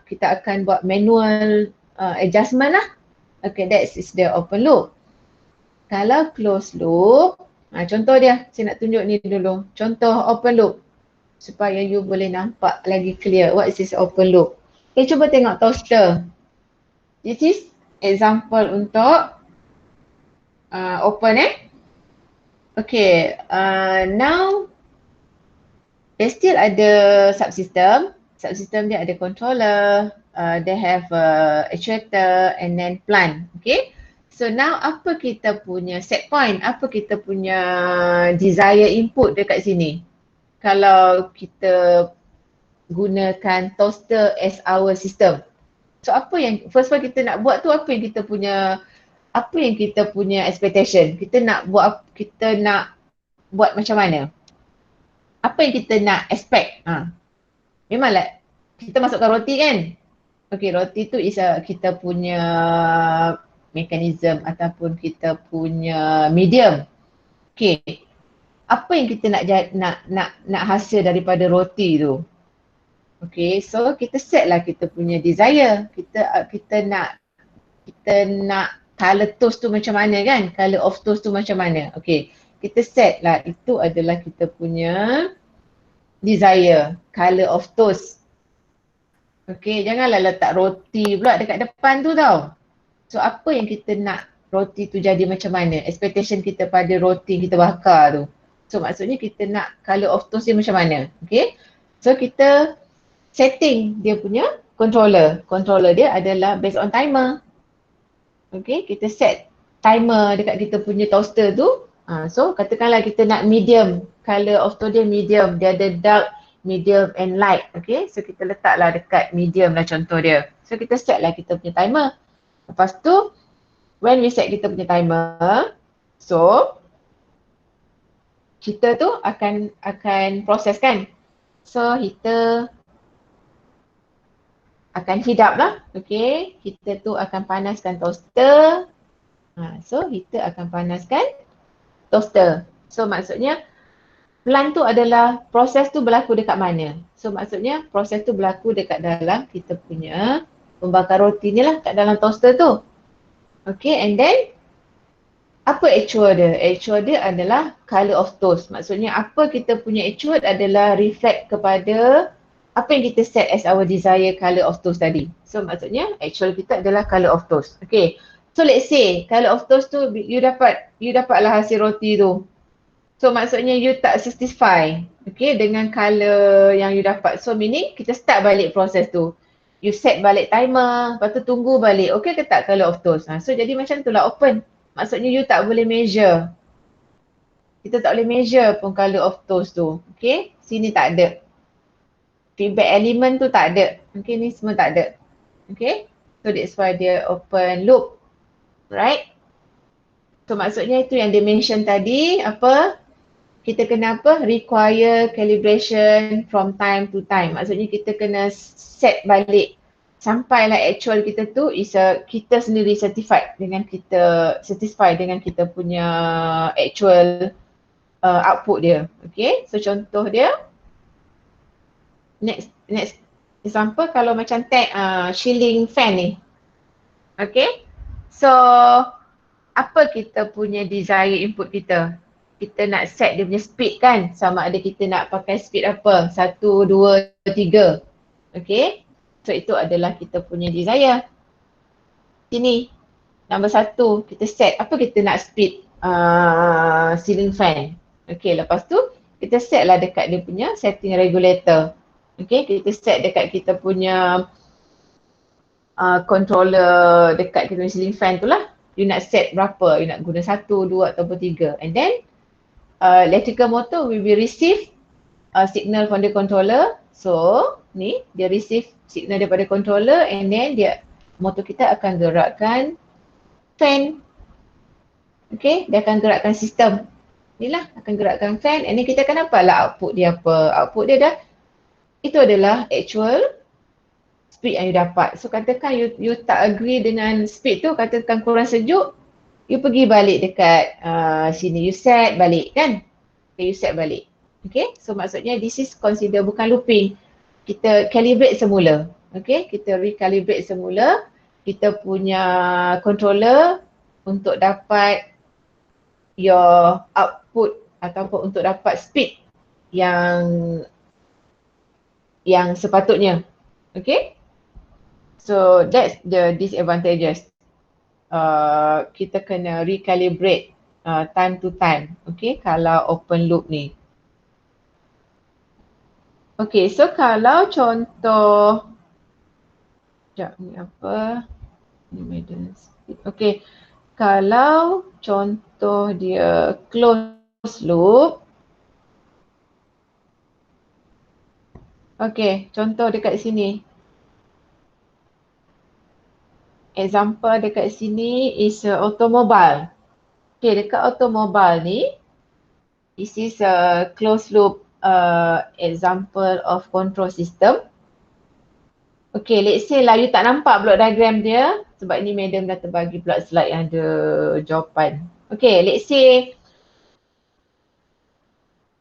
kita akan buat manual adjustment lah. Okay, that is the open loop. Kalau closed loop, contoh dia, saya nak tunjuk ni dulu. Contoh open loop supaya you boleh nampak lagi clear what is this open loop. Okay, cuba tengok toaster. This is example untuk open Okay, now dia still ada subsystem. Subsystem dia ada controller, they have actuator and then plant. Okay. So now apa kita punya set point? Apa kita punya desire input dekat sini? Kalau kita gunakan toaster as our system. So apa yang first one kita nak buat tu, apa yang kita punya expectation? Kita nak buat macam mana? Apa yang kita nak expect? Memanglah kita masukkan roti kan? Okay, roti tu is kita punya mekanism ataupun kita punya medium. Okay, apa yang kita nak hasil daripada roti tu? Okay, so kita set lah kita punya desire. Kita nak color toast tu macam mana kan? Color of toast tu macam mana? Okay, kita set lah itu adalah kita punya desire, color of toast. Okay, janganlah letak roti pula dekat depan tu tau. So apa yang kita nak roti tu jadi macam mana? Expectation kita pada roti kita bakar tu. So maksudnya kita nak color of toast dia macam mana? Okay, so kita setting dia punya controller. Controller dia adalah based on timer. Okay, kita set timer dekat kita punya toaster tu. So katakanlah kita nak medium, color of toast dia medium, dia ada dark, medium and light. Okay, so kita letaklah dekat medium lah contoh dia. So kita set lah kita punya timer. Lepas tu, when we set kita punya timer, so kita tu akan proses kan. So heater akan heat up lah. Okay, kita tu akan panaskan toaster. So heater akan panaskan toaster. So maksudnya plant tu adalah proses tu berlaku dekat mana? So maksudnya proses tu berlaku dekat dalam kita punya pembakar roti ni lah, kat dalam toaster tu. Okay, and then apa actual dia? Actual dia adalah color of toast. Maksudnya apa kita punya actual adalah reflect kepada apa yang kita set as our desire color of toast tadi. So maksudnya actual kita adalah color of toast. Okay, so let's say color of toast tu you dapatlah hasil roti tu. So maksudnya you tak satisfy, okay, dengan color yang you dapat. So meaning kita start balik proses tu. You set balik timer, lepas tu tunggu balik, okay ke tak color of toast. So jadi macam tu lah open. Maksudnya you tak boleh measure. Kita tak boleh measure pun color of toast tu. Okay, sini tak ada. Feedback element tu tak ada. Okay, ni semua tak ada. Okay, so that's why dia open loop. Right? So maksudnya itu yang dia mention tadi, apa? Kita kena apa? Require calibration from time to time. Maksudnya kita kena set balik sampailah actual kita tu is kita sendiri satisfied dengan kita punya actual output dia. Okay, so contoh dia next example kalau macam ceiling fan ni. Okay, so apa kita punya desire input kita? Kita nak set dia punya speed kan, sama ada kita nak pakai speed apa, 1, 2, 3. Okay, so itu adalah kita punya desire. Sini, nombor 1, kita set apa kita nak speed ceiling fan. Okay, lepas tu kita set lah dekat dia punya setting regulator. Okay, kita set dekat kita punya controller dekat kita punya ceiling fan tu lah. You nak set berapa, you nak guna 1, 2 ataupun 3. And then electrical motor will be receive signal from the controller. So ni dia receive signal daripada controller and then motor kita akan gerakkan fan. Okay, dia akan gerakkan sistem. Inilah akan gerakkan fan and then kita akan nampak lah output dia apa. Output dia dah, itu adalah actual speed yang you dapat. So katakan you tak agree dengan speed tu, katakan kurang sejuk, you pergi balik dekat sini, you set balik kan. Okay, you set balik. Okay, so maksudnya this is consider bukan looping. Kita calibrate semula. Okay, kita recalibrate semula. Kita punya controller untuk dapat your output ataupun untuk dapat speed yang sepatutnya. Okay, so that's the disadvantages. Kita kena recalibrate time to time. Okay, kalau open loop ni. Okay, so kalau contoh, sekejap ni apa? Ni maintenance speed. Okay, kalau contoh dia close loop. Okay, contoh dekat sini. Example dekat sini is automobile. Okay, dekat automobile ni, this is a closed loop example of control system. Okay, let's say lah you tak nampak block diagram dia sebab ni madam dah terbagi pula slide yang ada jawapan. Okay, let's say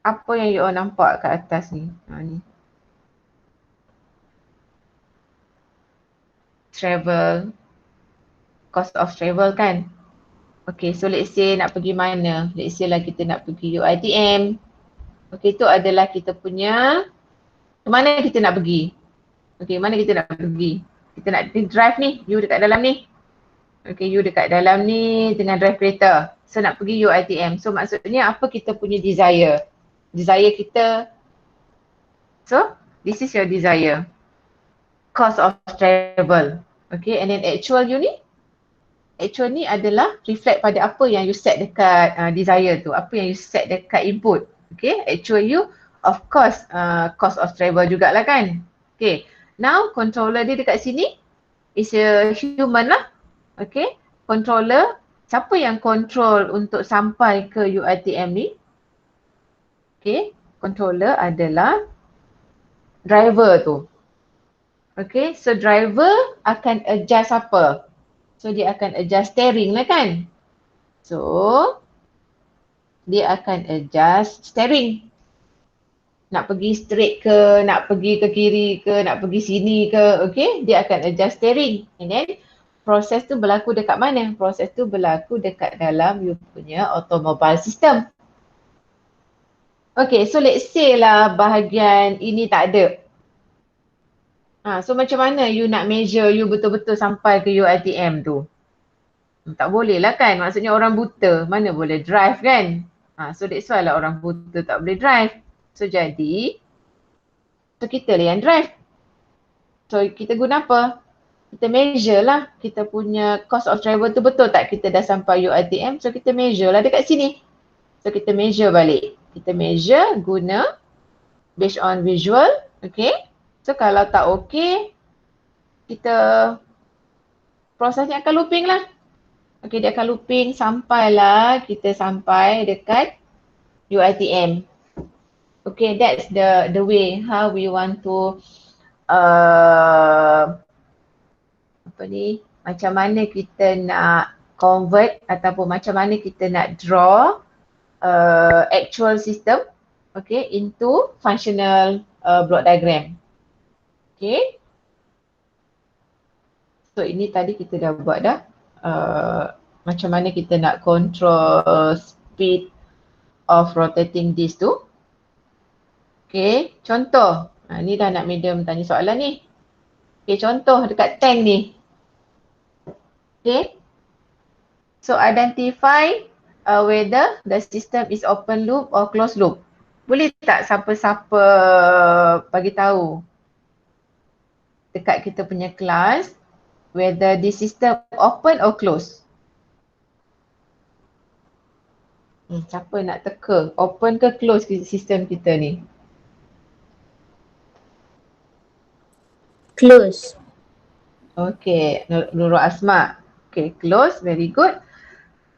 apa yang you all nampak kat atas ni. Ni. Travel, cost of travel kan. Okay, so let's say nak pergi mana? Let's say lah kita nak pergi UiTM. Okay, tu adalah kita punya, ke mana kita nak pergi? Okay, mana kita nak pergi? Kita nak drive ni, you dekat dalam ni. Okay, you dekat dalam ni dengan drive kereta. So nak pergi UiTM. So maksudnya apa kita punya desire? Desire kita, so this is your desire. Cost of travel. Okay, and then actual you ni? Actual ni adalah reflect pada apa yang you set dekat desire tu. Apa yang you set dekat input. Okay, actual you of course cost of travel jugalah kan. Okay, now controller dia dekat sini is a human lah. Okay, controller, siapa yang control untuk sampai ke UiTM ni? Okay, controller adalah driver tu. Okay, so driver akan adjust apa? So dia akan adjust steering lah kan? So dia akan adjust steering. Nak pergi straight ke, nak pergi ke kiri ke, nak pergi sini ke, okay? Dia akan adjust steering. And then proses tu berlaku dekat mana? Proses tu berlaku dekat dalam you punya automobile system. Okay, so let's say lah bahagian ini tak ada. So macam mana you nak measure you betul-betul sampai ke UiTM tu? Tak boleh lah kan, maksudnya orang buta mana boleh drive kan? So that's why lah orang buta tak boleh drive. So jadi, so kita lah yang drive. So kita guna apa? Kita measure lah kita punya cost of travel tu betul tak kita dah sampai UiTM. So kita measure lah dekat sini. So kita measure balik. Kita measure guna based on visual. Okay. So kalau tak okay, kita prosesnya akan looping lah. Okay, dia akan looping sampailah kita sampai dekat UiTM. Okay, that's the way how we want to macam mana kita nak convert ataupun macam mana kita nak draw actual system, okay, into functional block diagram. Okay. So ini tadi kita dah buat dah. Macam mana kita nak control speed of rotating disc tu. Okay, contoh. Ni dah nak medium tanya soalan ni. Okay, contoh dekat tank ni. Okay. So identify whether the system is open loop or closed loop. Boleh tak siapa-siapa bagi tahu dekat kita punya kelas whether the system open or closed? Siapa nak teka? Open ke close sistem kita ni? Close. Okay, Nurul Asma. Okay, close. Very good.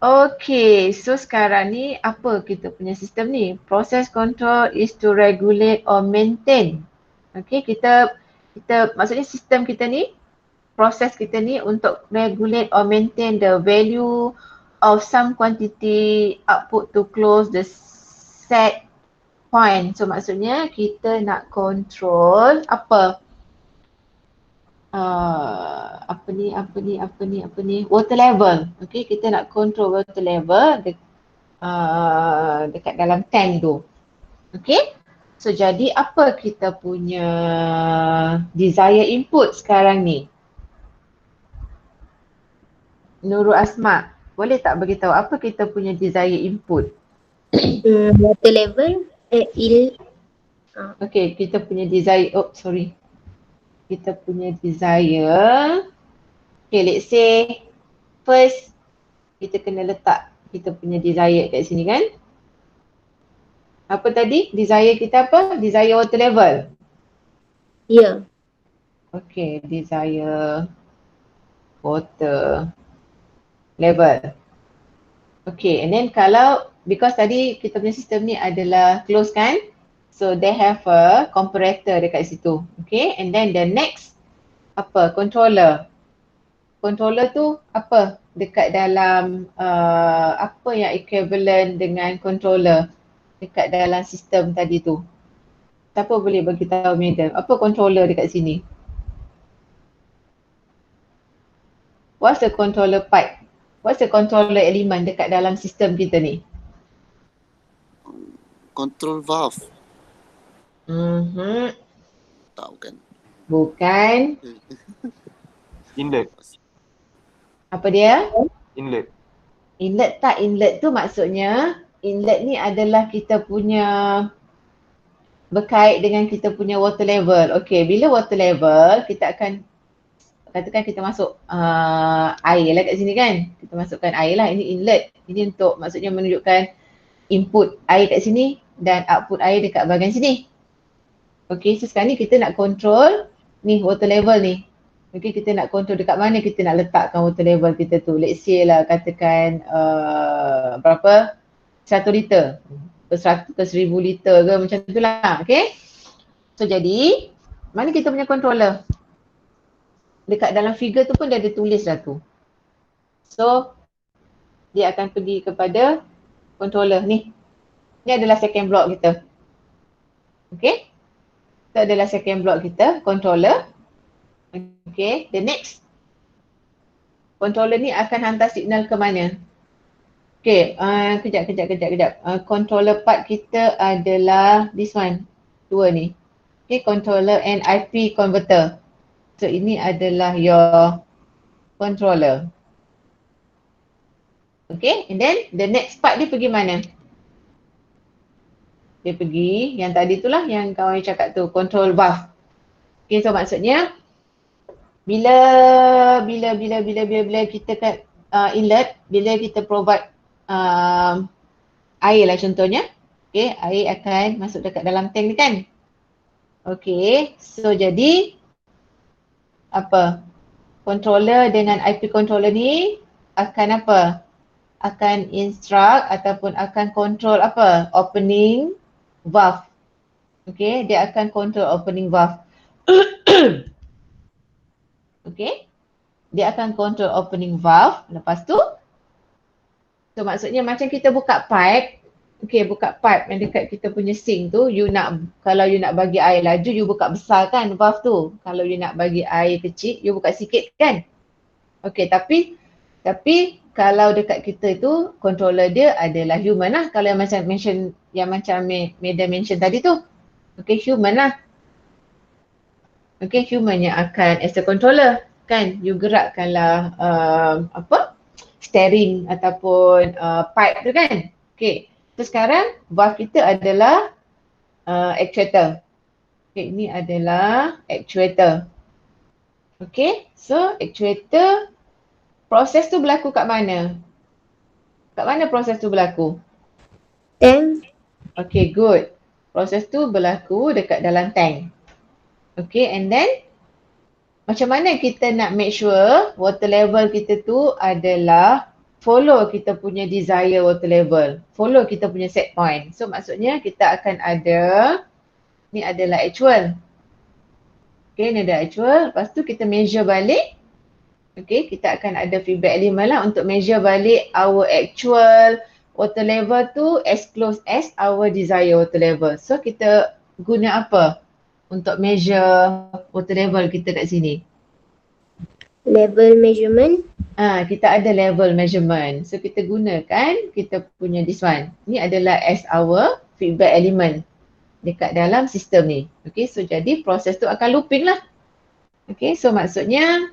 Okay, so sekarang ni apa kita punya sistem ni? Process control is to regulate or maintain. Okay, kita maksudnya sistem kita ni, proses kita ni untuk regulate or maintain the value of some quantity output to close the set point. So maksudnya kita nak control apa? Apa ni? Water level. Okay, kita nak control water level dekat dalam tank tu. Okay. So jadi apa kita punya desire input sekarang ni? Nurul Asma, boleh tak beritahu apa kita punya desire input? Water level, Okay, kita punya desire, kita punya desire, okay, let's say first kita kena letak kita punya desire kat sini kan. Apa tadi? Desire kita apa? Desire water level. Ya. Okay, desire water level. Okay, and then kalau, because tadi kita punya sistem ni adalah close kan, so they have a comparator dekat situ. Okay, and then the next apa? Controller. Controller tu apa? Dekat dalam apa yang equivalent dengan controller dekat dalam sistem tadi tu. Siapa boleh bagi tahu madam? Apa controller dekat sini? What's the controller part? What's the controller element dekat dalam sistem kita ni? Control valve. Tak bukan. Bukan. Inlet. Apa dia? Inlet. Inlet tak, inlet tu maksudnya inlet ni adalah kita punya berkait dengan kita punya water level. Okay, bila water level kita akan katakan kita masuk air lah kat sini kan. Kita masukkan air lah, ini inlet. Ini untuk maksudnya menunjukkan input air kat sini dan output air dekat bahagian sini. Okay, so sekarang ni kita nak control ni water level ni. Okay, kita nak control dekat mana kita nak letakkan water level kita tu. Let's say lah katakan berapa? 100 liter. 100 ke 1000 liter ke macam tu lah. Okay. So jadi, mana kita punya controller? Dekat dalam figure tu pun dia ada tulis dah tu. So, dia akan pergi kepada controller ni. Ni adalah second block kita. Okay. Itu adalah second block kita, controller. Okay, the next. Controller ni akan hantar signal ke mana? Okay, kejap. Controller part kita adalah this one. Dua ni. Okay, controller and IP converter. So ini adalah your controller. Okay, and then the next part dia pergi mana? Dia pergi yang tadi tu lah yang kawan cakap tu, control valve. Okay, so maksudnya bila kita kat inlet, bila kita provide air lah contohnya. Okay, air akan masuk dekat dalam tank ni kan. Okay, so jadi apa? Controller dengan IP controller ni akan apa? Akan instruct ataupun akan control apa? Opening valve. Okay, dia akan control opening valve. Okay, dia akan control opening valve. Lepas tu, so maksudnya macam kita buka pipe. Okay, buka pipe yang dekat kita punya sink tu, kalau you nak bagi air laju, you buka besar kan valve tu. Kalau you nak bagi air kecil, you buka sikit kan. Okay, tapi kalau dekat kita tu, controller dia adalah human lah. Kalau yang macam Madam mention tadi tu. Okay, human lah. Okay, human yang akan as a controller kan. You gerakkanlah steering ataupun pipe tu kan. Okay, so sekarang valve kita adalah actuator. Okay, ini adalah actuator. Okay, so actuator, proses tu berlaku kat mana? Kat mana proses tu berlaku? Tank. Okay, good. Proses tu berlaku dekat dalam tank. Okay, and then macam mana kita nak make sure water level kita tu adalah follow kita punya desire water level. Follow kita punya set point. So maksudnya kita akan ada, ni adalah actual. Okay, ni ada actual. Lepas tu kita measure balik. Okay, kita akan ada feedback element lah untuk measure balik our actual water level tu as close as our desired water level. So kita guna apa untuk measure water level kita kat sini? Level measurement. Kita ada level measurement. So kita gunakan kita punya this one. Ni adalah as our feedback element dekat dalam sistem ni. Okay, so jadi proses tu akan looping lah. Okay, so maksudnya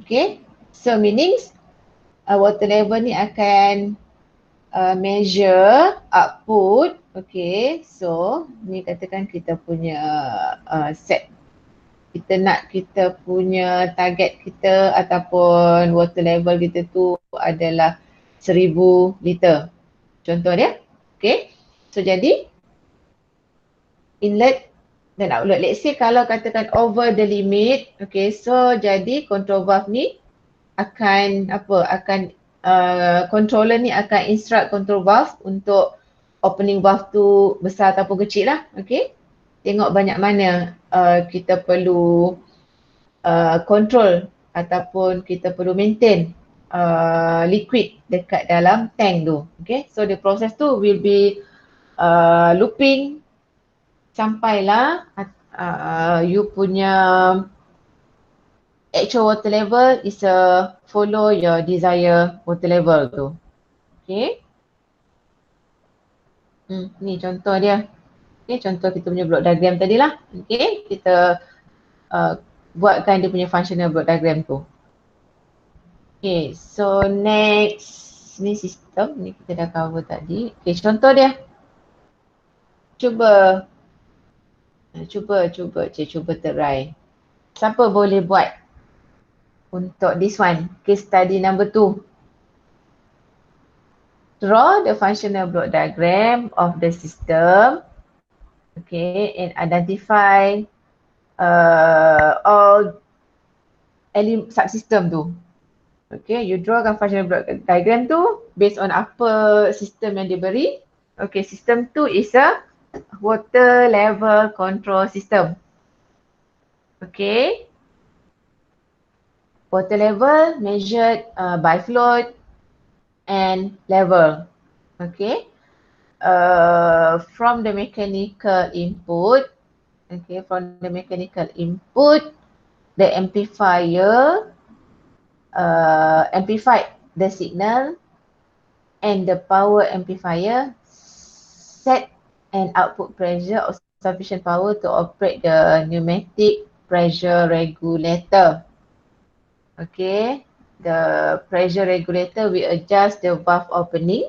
okay, so meanings water level ni akan measure output. Okay, so ni katakan kita punya set, kita nak kita punya target kita ataupun water level kita tu adalah 1000 liter. Contoh dia. Okay, so jadi inlet dan outlet. Let's say kalau katakan over the limit, okay, so jadi control valve ni akan controller ni akan instruct control valve untuk opening valve tu besar ataupun kecil lah, okay. Tengok banyak mana kita perlu control ataupun kita perlu maintain liquid dekat dalam tank tu, okay. So the process tu will be looping sampailah you punya actual water level is follow your desired water level tu. Okay. Ni contoh dia. Okay, contoh kita punya block diagram tadi lah. Okay, kita buatkan dia punya functional block diagram tu. Okay, so next ni sistem ni kita dah cover tadi. Okay, contoh dia. Cuba try. Siapa boleh buat untuk this one, case study number 2. Draw the functional block diagram of the system, okay, and identify all subsystem tu. Okay, you draw kan functional block diagram tu based on apa sistem yang diberi. Okay, sistem tu is a water level control system. Okay. Water level measured by float and level. Okay. From the mechanical input, okay, the amplifier amplified the signal and the power amplifier set an output pressure of sufficient power to operate the pneumatic pressure regulator. Okay, the pressure regulator will adjust the valve opening.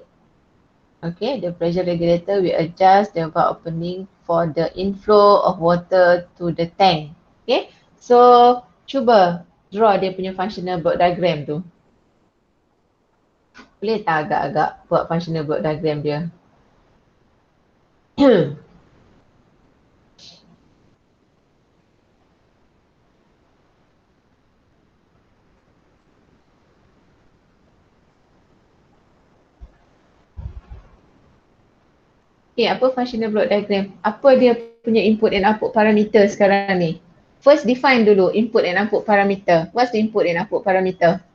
Okay, the pressure regulator will adjust the valve opening for the inflow of water to the tank. Okay, so cuba draw dia punya functional block diagram tu. Boleh tak agak-agak buat functional block diagram dia? Okay, apa functional block diagram? Apa dia punya input and output parameter sekarang ni? First define dulu input and output parameter. What's the input and output parameter?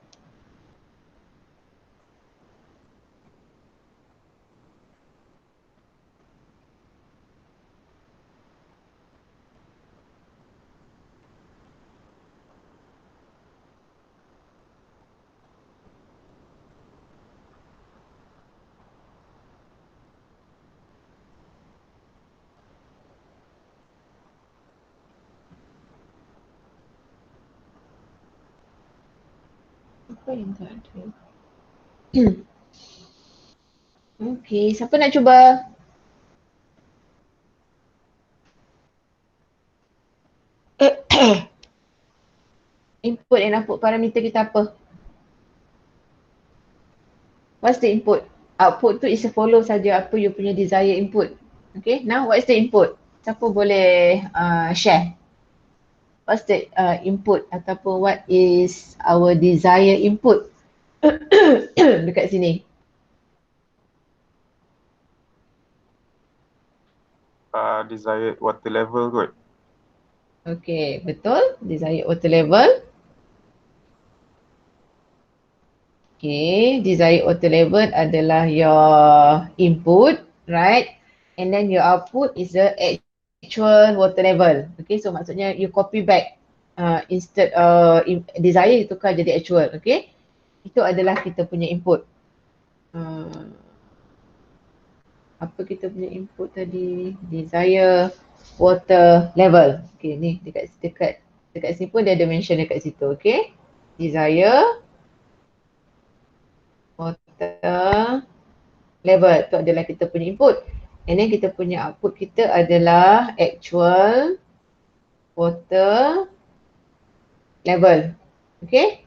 Apa yang tak ada? Okay, siapa nak cuba? Input and output parameter kita apa? What's the input? Output tu is a follow saja apa you punya desired input. Okay, now what is the input? Siapa boleh share? What's the input ataupun what is our desired input dekat sini? Desired water level kot. Okay, betul. Desired water level. Okay, desired water level adalah your input, right? And then your output is the actual water level. Okay, so maksudnya you copy back instead desired tukar jadi actual. Okay, itu adalah kita punya input. Apa kita punya input tadi? Desire water level. Okay, ni dekat sini pun dia ada mention dekat situ. Okay, desire water level tu adalah kita punya input. And then kita punya output kita adalah actual water level. Okay.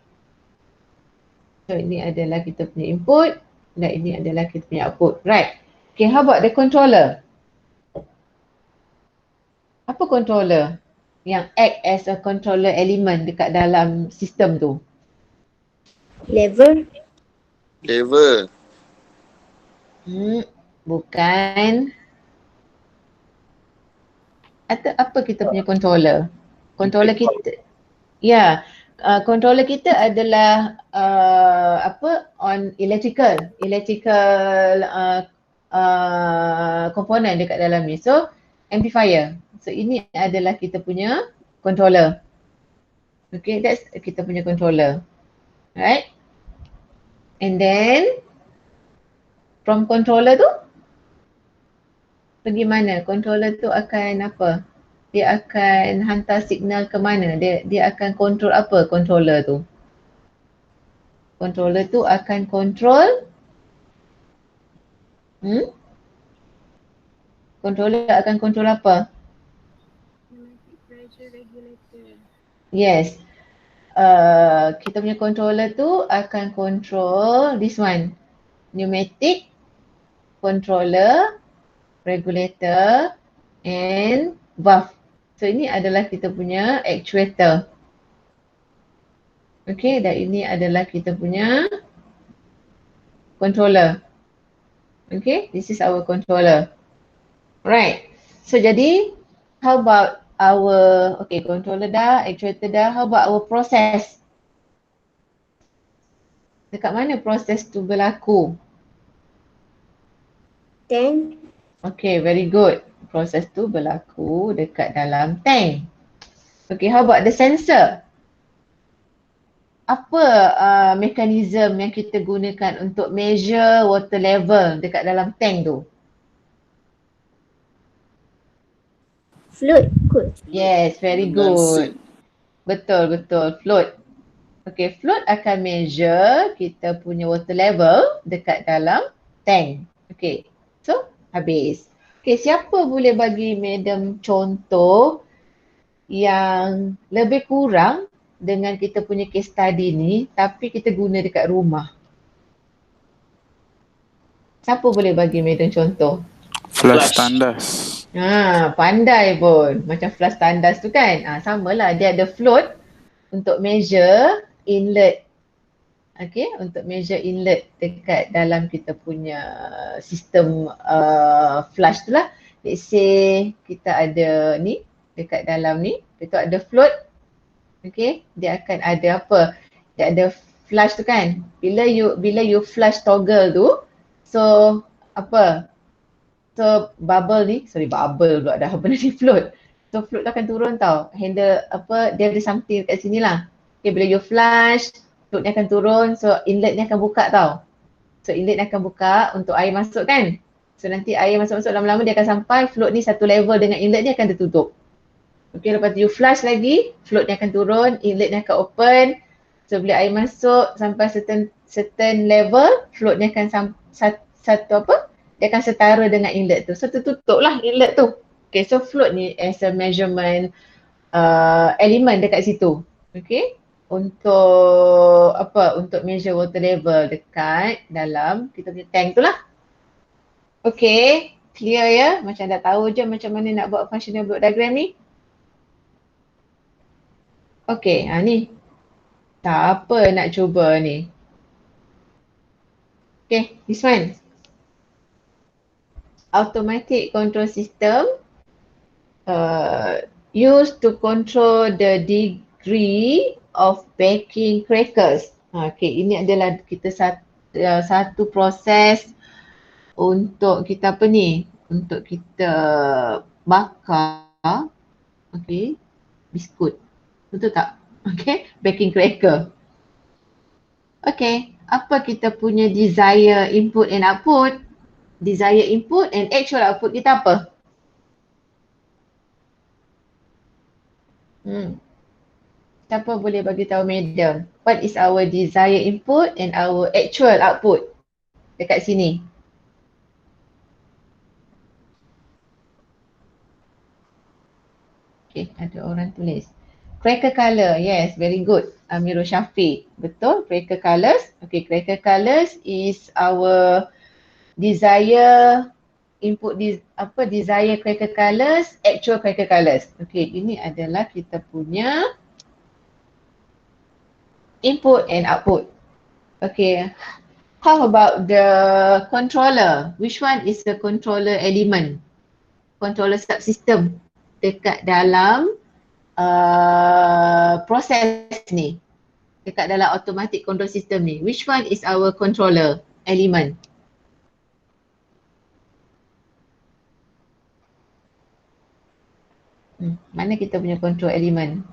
So ini adalah kita punya input dan ini adalah kita punya output. Right. Okay, how about the controller? Apa controller yang act as a controller element dekat dalam sistem tu? Level. Level. Bukan. Atau apa kita punya controller? Controller kita, ya, controller kita adalah on electrical component dekat dalam ni. So amplifier. So ini adalah kita punya controller. Okay, that's kita punya controller. Right? And then from controller tu pergi mana? Controller tu akan apa? Dia akan hantar signal ke mana? Dia akan control apa controller tu? Controller tu akan control controller akan control apa? Pneumatic pressure regulator. Yes. Kita punya controller tu akan control this one. Pneumatic controller, regulator and valve. So ini adalah kita punya actuator. Okay, dan ini adalah kita punya controller. Okay, this is our controller. Right. So jadi, how about our, okay, controller dah, actuator dah, how about our process? Dekat mana proses tu berlaku? Tank. Okay, very good. Proses tu berlaku dekat dalam tank. Okay, how about the sensor? Apa mekanisme yang kita gunakan untuk measure water level dekat dalam tank tu? Float kot. Yes, very good. Betul, float. Okay, float akan measure kita punya water level dekat dalam tank. Okay, so habis. Okay, siapa boleh bagi madam contoh yang lebih kurang dengan kita punya case study ni tapi kita guna dekat rumah? Siapa boleh bagi madam contoh? Flash tandas. Pandai pun. Macam flash tandas tu kan. Samalah, dia ada float untuk measure inlet. Okay, untuk measure inlet dekat dalam kita punya sistem flush tu lah. Let's say kita ada ni dekat dalam ni, itu ada float. Okay, dia akan ada apa? Dia ada flush tu kan. Bila you flush toggle tu, so apa? So bubble ni, bubble pula dah benda ni float. So float tu akan turun tau. Handle apa, dia ada something kat sini lah. Okay, bila you flush, float ni akan turun, so inlet ni akan buka tau. So inlet ni akan buka untuk air masuk kan. So nanti air masuk-masuk lama-lama dia akan sampai, float ni satu level dengan inlet ni akan tertutup. Okay, lepas tu you flush lagi, float ni akan turun, inlet ni akan open. So bila air masuk sampai certain level, float ni akan dia akan setara dengan inlet tu. So tertutup lah inlet tu. Okay, so float ni as a measurement element dekat situ. Okay, untuk apa? Untuk measure water level dekat dalam kita punya tank tu lah. Okay, clear ya? Macam dah tahu je macam mana nak buat functional block diagram ni. Okay, ni. Siapa nak cuba ni? Okay, this one. Automatic control system used to control the degree of baking crackers Okay, ini adalah kita satu proses untuk kita apa ni? Untuk kita bakar, okay, biskut. Betul tak? Okay, baking cracker. Okay, apa kita punya desire input and output? Desire input and actual output kita apa? Siapa boleh bagi tahu madam? What is our desire input and our actual output dekat sini? Okay, ada orang tulis. Cracker color, yes, very good. Amirul Syafiq, betul. Cracker colors. Okay, cracker colors is our desire input desire cracker colors, actual cracker colors. Okay, ini adalah kita punya input and output. Okay, how about the controller? Which one is the controller element? Controller subsystem dekat dalam proses ni, dekat dalam automatic control system ni. Which one is our controller element? Mana kita punya control element?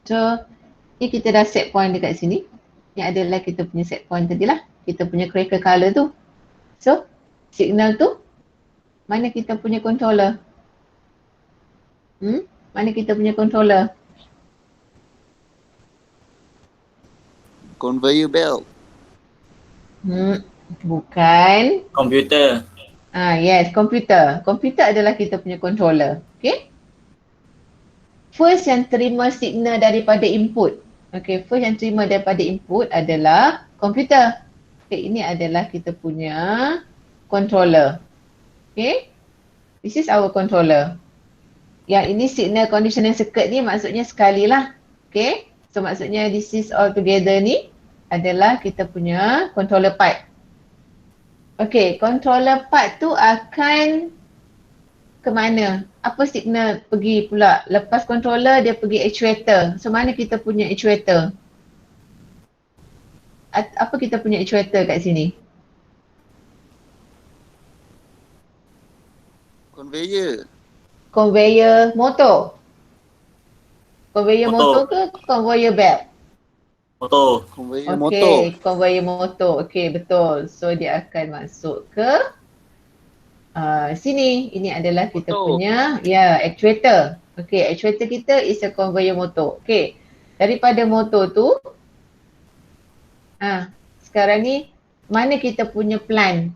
So, ni kita dah set point dekat sini. Ni adalah kita punya set point tadi lah. Kita punya cracker color tu. So, signal tu, mana kita punya controller? Mana kita punya controller? Conveyor belt. Bukan. Komputer. Yes, komputer. Komputer adalah kita punya controller. Okay. First yang terima signal daripada input. Okay, first yang terima daripada input adalah komputer. Okay, ini adalah kita punya controller. Okay. This is our controller. Yang ini signal conditioning circuit ni maksudnya sekali lah. Okay. So maksudnya this is all together ni adalah kita punya controller part. Okay, controller part tu akan ke mana? Apa signal pergi pula? Lepas controller dia pergi actuator. So mana kita punya actuator? Apa kita punya actuator kat sini? Conveyor. Conveyor motor. Conveyor motor ke conveyor belt? Motor. Conveyor motor. Conveyor motor. Okay, betul. So dia akan masuk ke sini. Ini adalah kita punya actuator. Okay, actuator kita is a conveyor motor. Okay, daripada motor tu sekarang ni mana kita punya plant?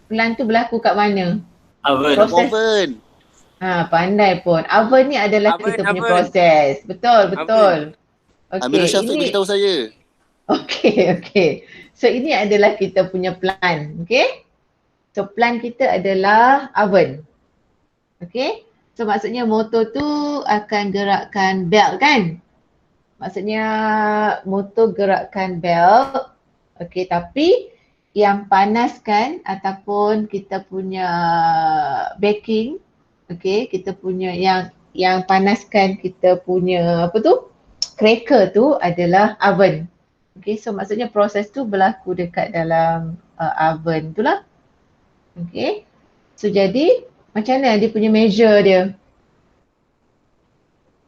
Plant tu berlaku kat mana? Oven. Oven. Pandai pun. Oven ni adalah kita punya proses. Betul. Okay, Amirul Syafiq beritahu saya. Okay. So ini adalah kita punya plant. Okay. So plant kita adalah oven. Okay. So maksudnya motor tu akan gerakkan belt kan? Maksudnya motor gerakkan belt. Okay, tapi yang panaskan ataupun kita punya baking, okay, kita punya yang panaskan kita punya apa tu? Cracker tu adalah oven. Okay, so maksudnya proses tu berlaku dekat dalam oven tu lah. Okay, so jadi macam mana dia punya measure dia?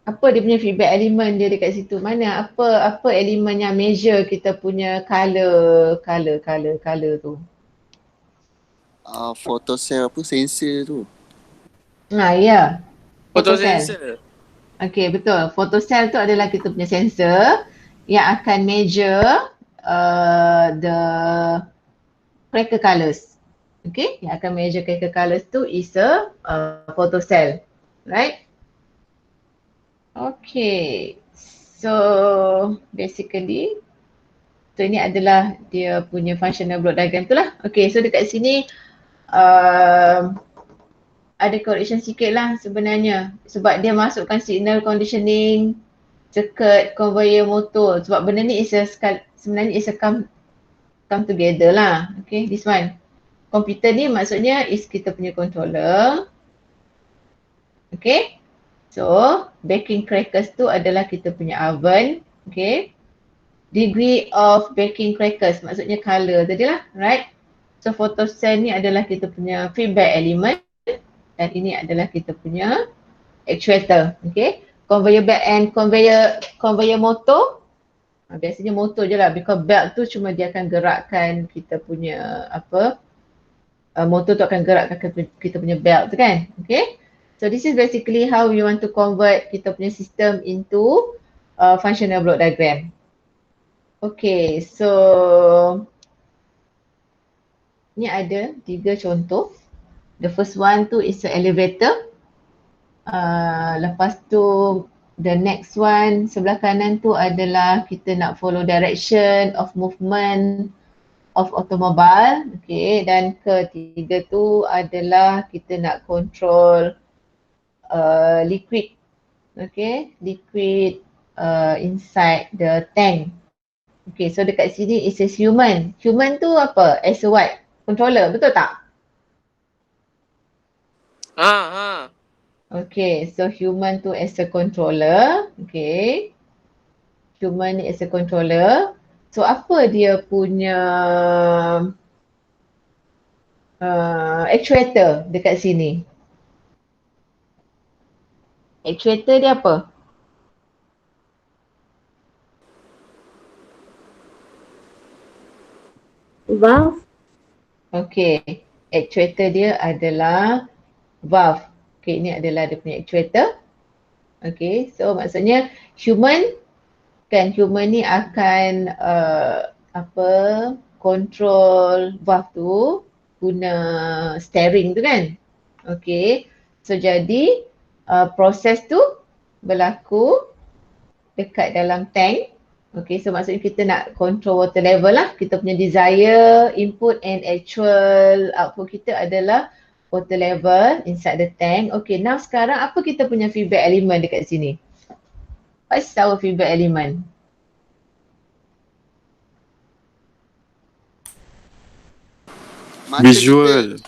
Apa dia punya feedback elemen dia dekat situ? Mana apa elemen yang measure kita punya color tu? Photocell apa? Sensor tu. Ya. Photosensor. Okay, betul. Photocell tu adalah kita punya sensor yang akan measure the cracker colors. Okay, yang akan measure cracker colors tu is a photocell. Right? Okay. So, basically, so ini adalah dia punya functional block diagram tu lah. Okay, so dekat sini ada correction sikit lah sebenarnya sebab dia masukkan signal conditioning circuit conveyor motor sebab benda ni sebenarnya is a come together lah. Okay, this one. Komputer ni maksudnya is kita punya controller. Okay. So baking crackers tu adalah kita punya oven. Okay. Degree of baking crackers maksudnya color tadi lah, right? So photocell ni adalah kita punya feedback element dan ini adalah kita punya actuator. Okay. Conveyor belt and conveyor motor. Biasanya motor je lah because belt tu cuma dia akan gerakkan kita punya motor tu akan gerakkan kita punya belt tu kan. Okay. So this is basically how we want to convert kita punya system into functional block diagram. Okay, so ni ada 3 contoh. The first one tu is an elevator. Lepas tu the next one sebelah kanan tu adalah kita nak follow direction of movement of automobile. Okay, dan ketiga tu adalah kita nak control liquid. Okay, liquid inside the tank. Okay, so dekat sini it says human. Human tu apa? As a what? Controller, betul tak? Okay, so human tu as a controller. Okay. Human ni as a controller. So apa dia punya actuator dekat sini? Actuator dia apa? Valve. Okay, actuator dia adalah valve. Okay, ini adalah dia punya actuator. Okay, so maksudnya human ni akan control valve tu guna steering tu kan. Okay, so jadi proses tu berlaku dekat dalam tank. Okay, so maksudnya kita nak control water level lah. Kita punya desire, input and actual output kita adalah water level inside the tank. Okay, now sekarang apa kita punya feedback element dekat sini? What is our feedback element? Mata Visual.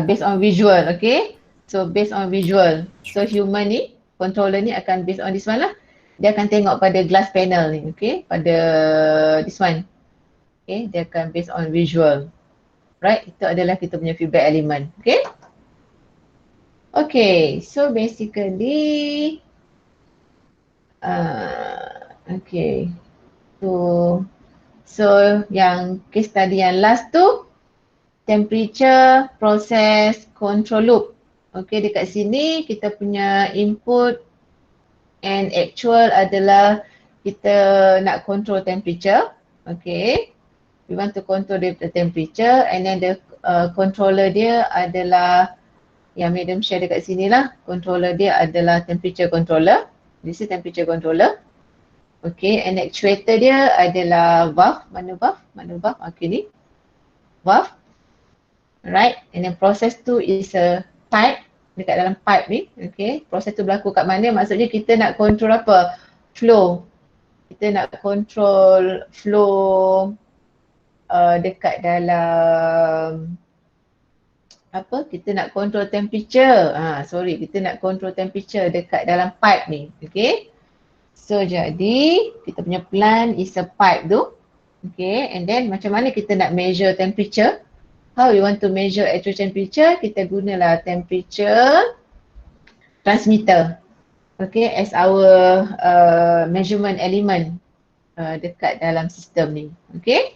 Based on visual, okay? So based on visual. So human ni, controller ni akan based on this one lah. Dia akan tengok pada glass panel ni, okay? Pada this one. Okay, dia akan based on visual. Right, itu adalah kita punya feedback element, okay? Okay, so basically, okay. So yang case study yang last tu, temperature, process, control loop. Okay, dekat sini kita punya input and actual adalah kita nak control temperature. Okay, we want to control the temperature and then the controller dia adalah yang medium share dekat sini lah. Controller dia adalah temperature controller. This is temperature controller. Okay, and actuator dia adalah valve. Mana valve? Mana valve? Okay ni. Valve. Right, and then process tu is a pipe. Dekat dalam pipe ni, okay. Proses tu berlaku kat mana? Maksudnya kita nak control apa? Flow. Kita nak control flow dekat dalam apa? Kita nak control temperature. Kita nak control temperature dekat dalam pipe ni, okay. So jadi kita punya plan is a pipe tu, okay. And then macam mana kita nak measure temperature? How we want to measure actual temperature? Kita gunalah temperature transmitter, okay, as our measurement element dekat dalam sistem ni, okay.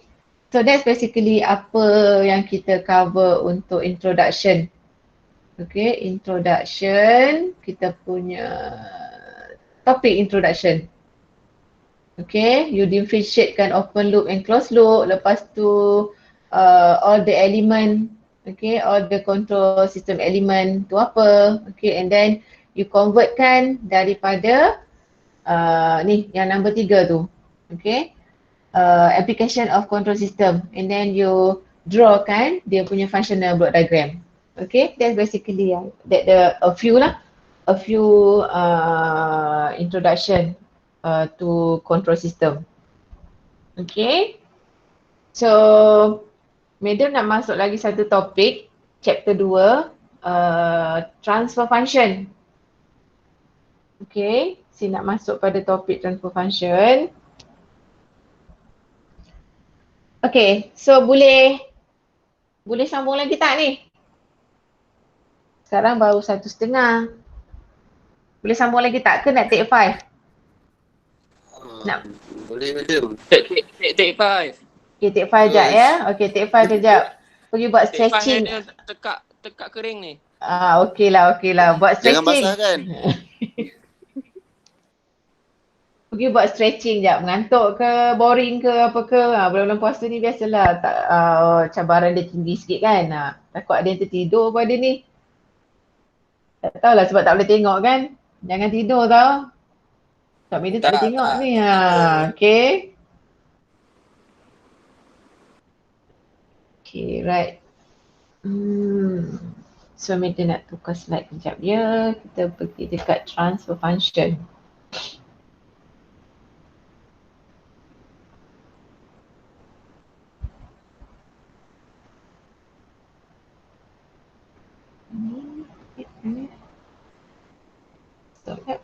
So that's basically apa yang kita cover untuk introduction. Okay, introduction, kita punya topik introduction. Okay, you differentiatekan open loop and closed loop. Lepas tu all the element, okay, all the control system element tu apa, okay, and then you convertkan daripada ni yang number 3 tu, okay, application of control system, and then you draw kan dia punya functional block diagram. Okay, that's basically a few introduction to control system. Okay, so Madam nak masuk lagi satu topik, chapter 2, transfer function. Okay, saya nak masuk pada topik transfer function. Okay, so boleh sambung lagi tak ni? Sekarang baru 1:30. Boleh sambung lagi tak ke nak take 5? Nak. Boleh madam. Take 5. Okay, take 5 sekejap ya. Okay, take 5 sekejap. Pergi buat Take 5 stretching. dia tekak kering ni. Okey lah. Buat Jangan stretching. basah kan? Pergi buat stretching sekejap. Mengantuk ke, boring ke, apa ke. Bulan-bulan puasa ni biasalah. Cabaran dia tinggi sikit kan. Takut ada yang tertidur pada ni. Tak tahulah sebab tak boleh tengok kan. Jangan tidur tau. Kak Medan tak boleh tengok ni. Okay. Okay, right. So Medan nak tukar slide kejap ya. Kita pergi dekat transfer function. Stop ya.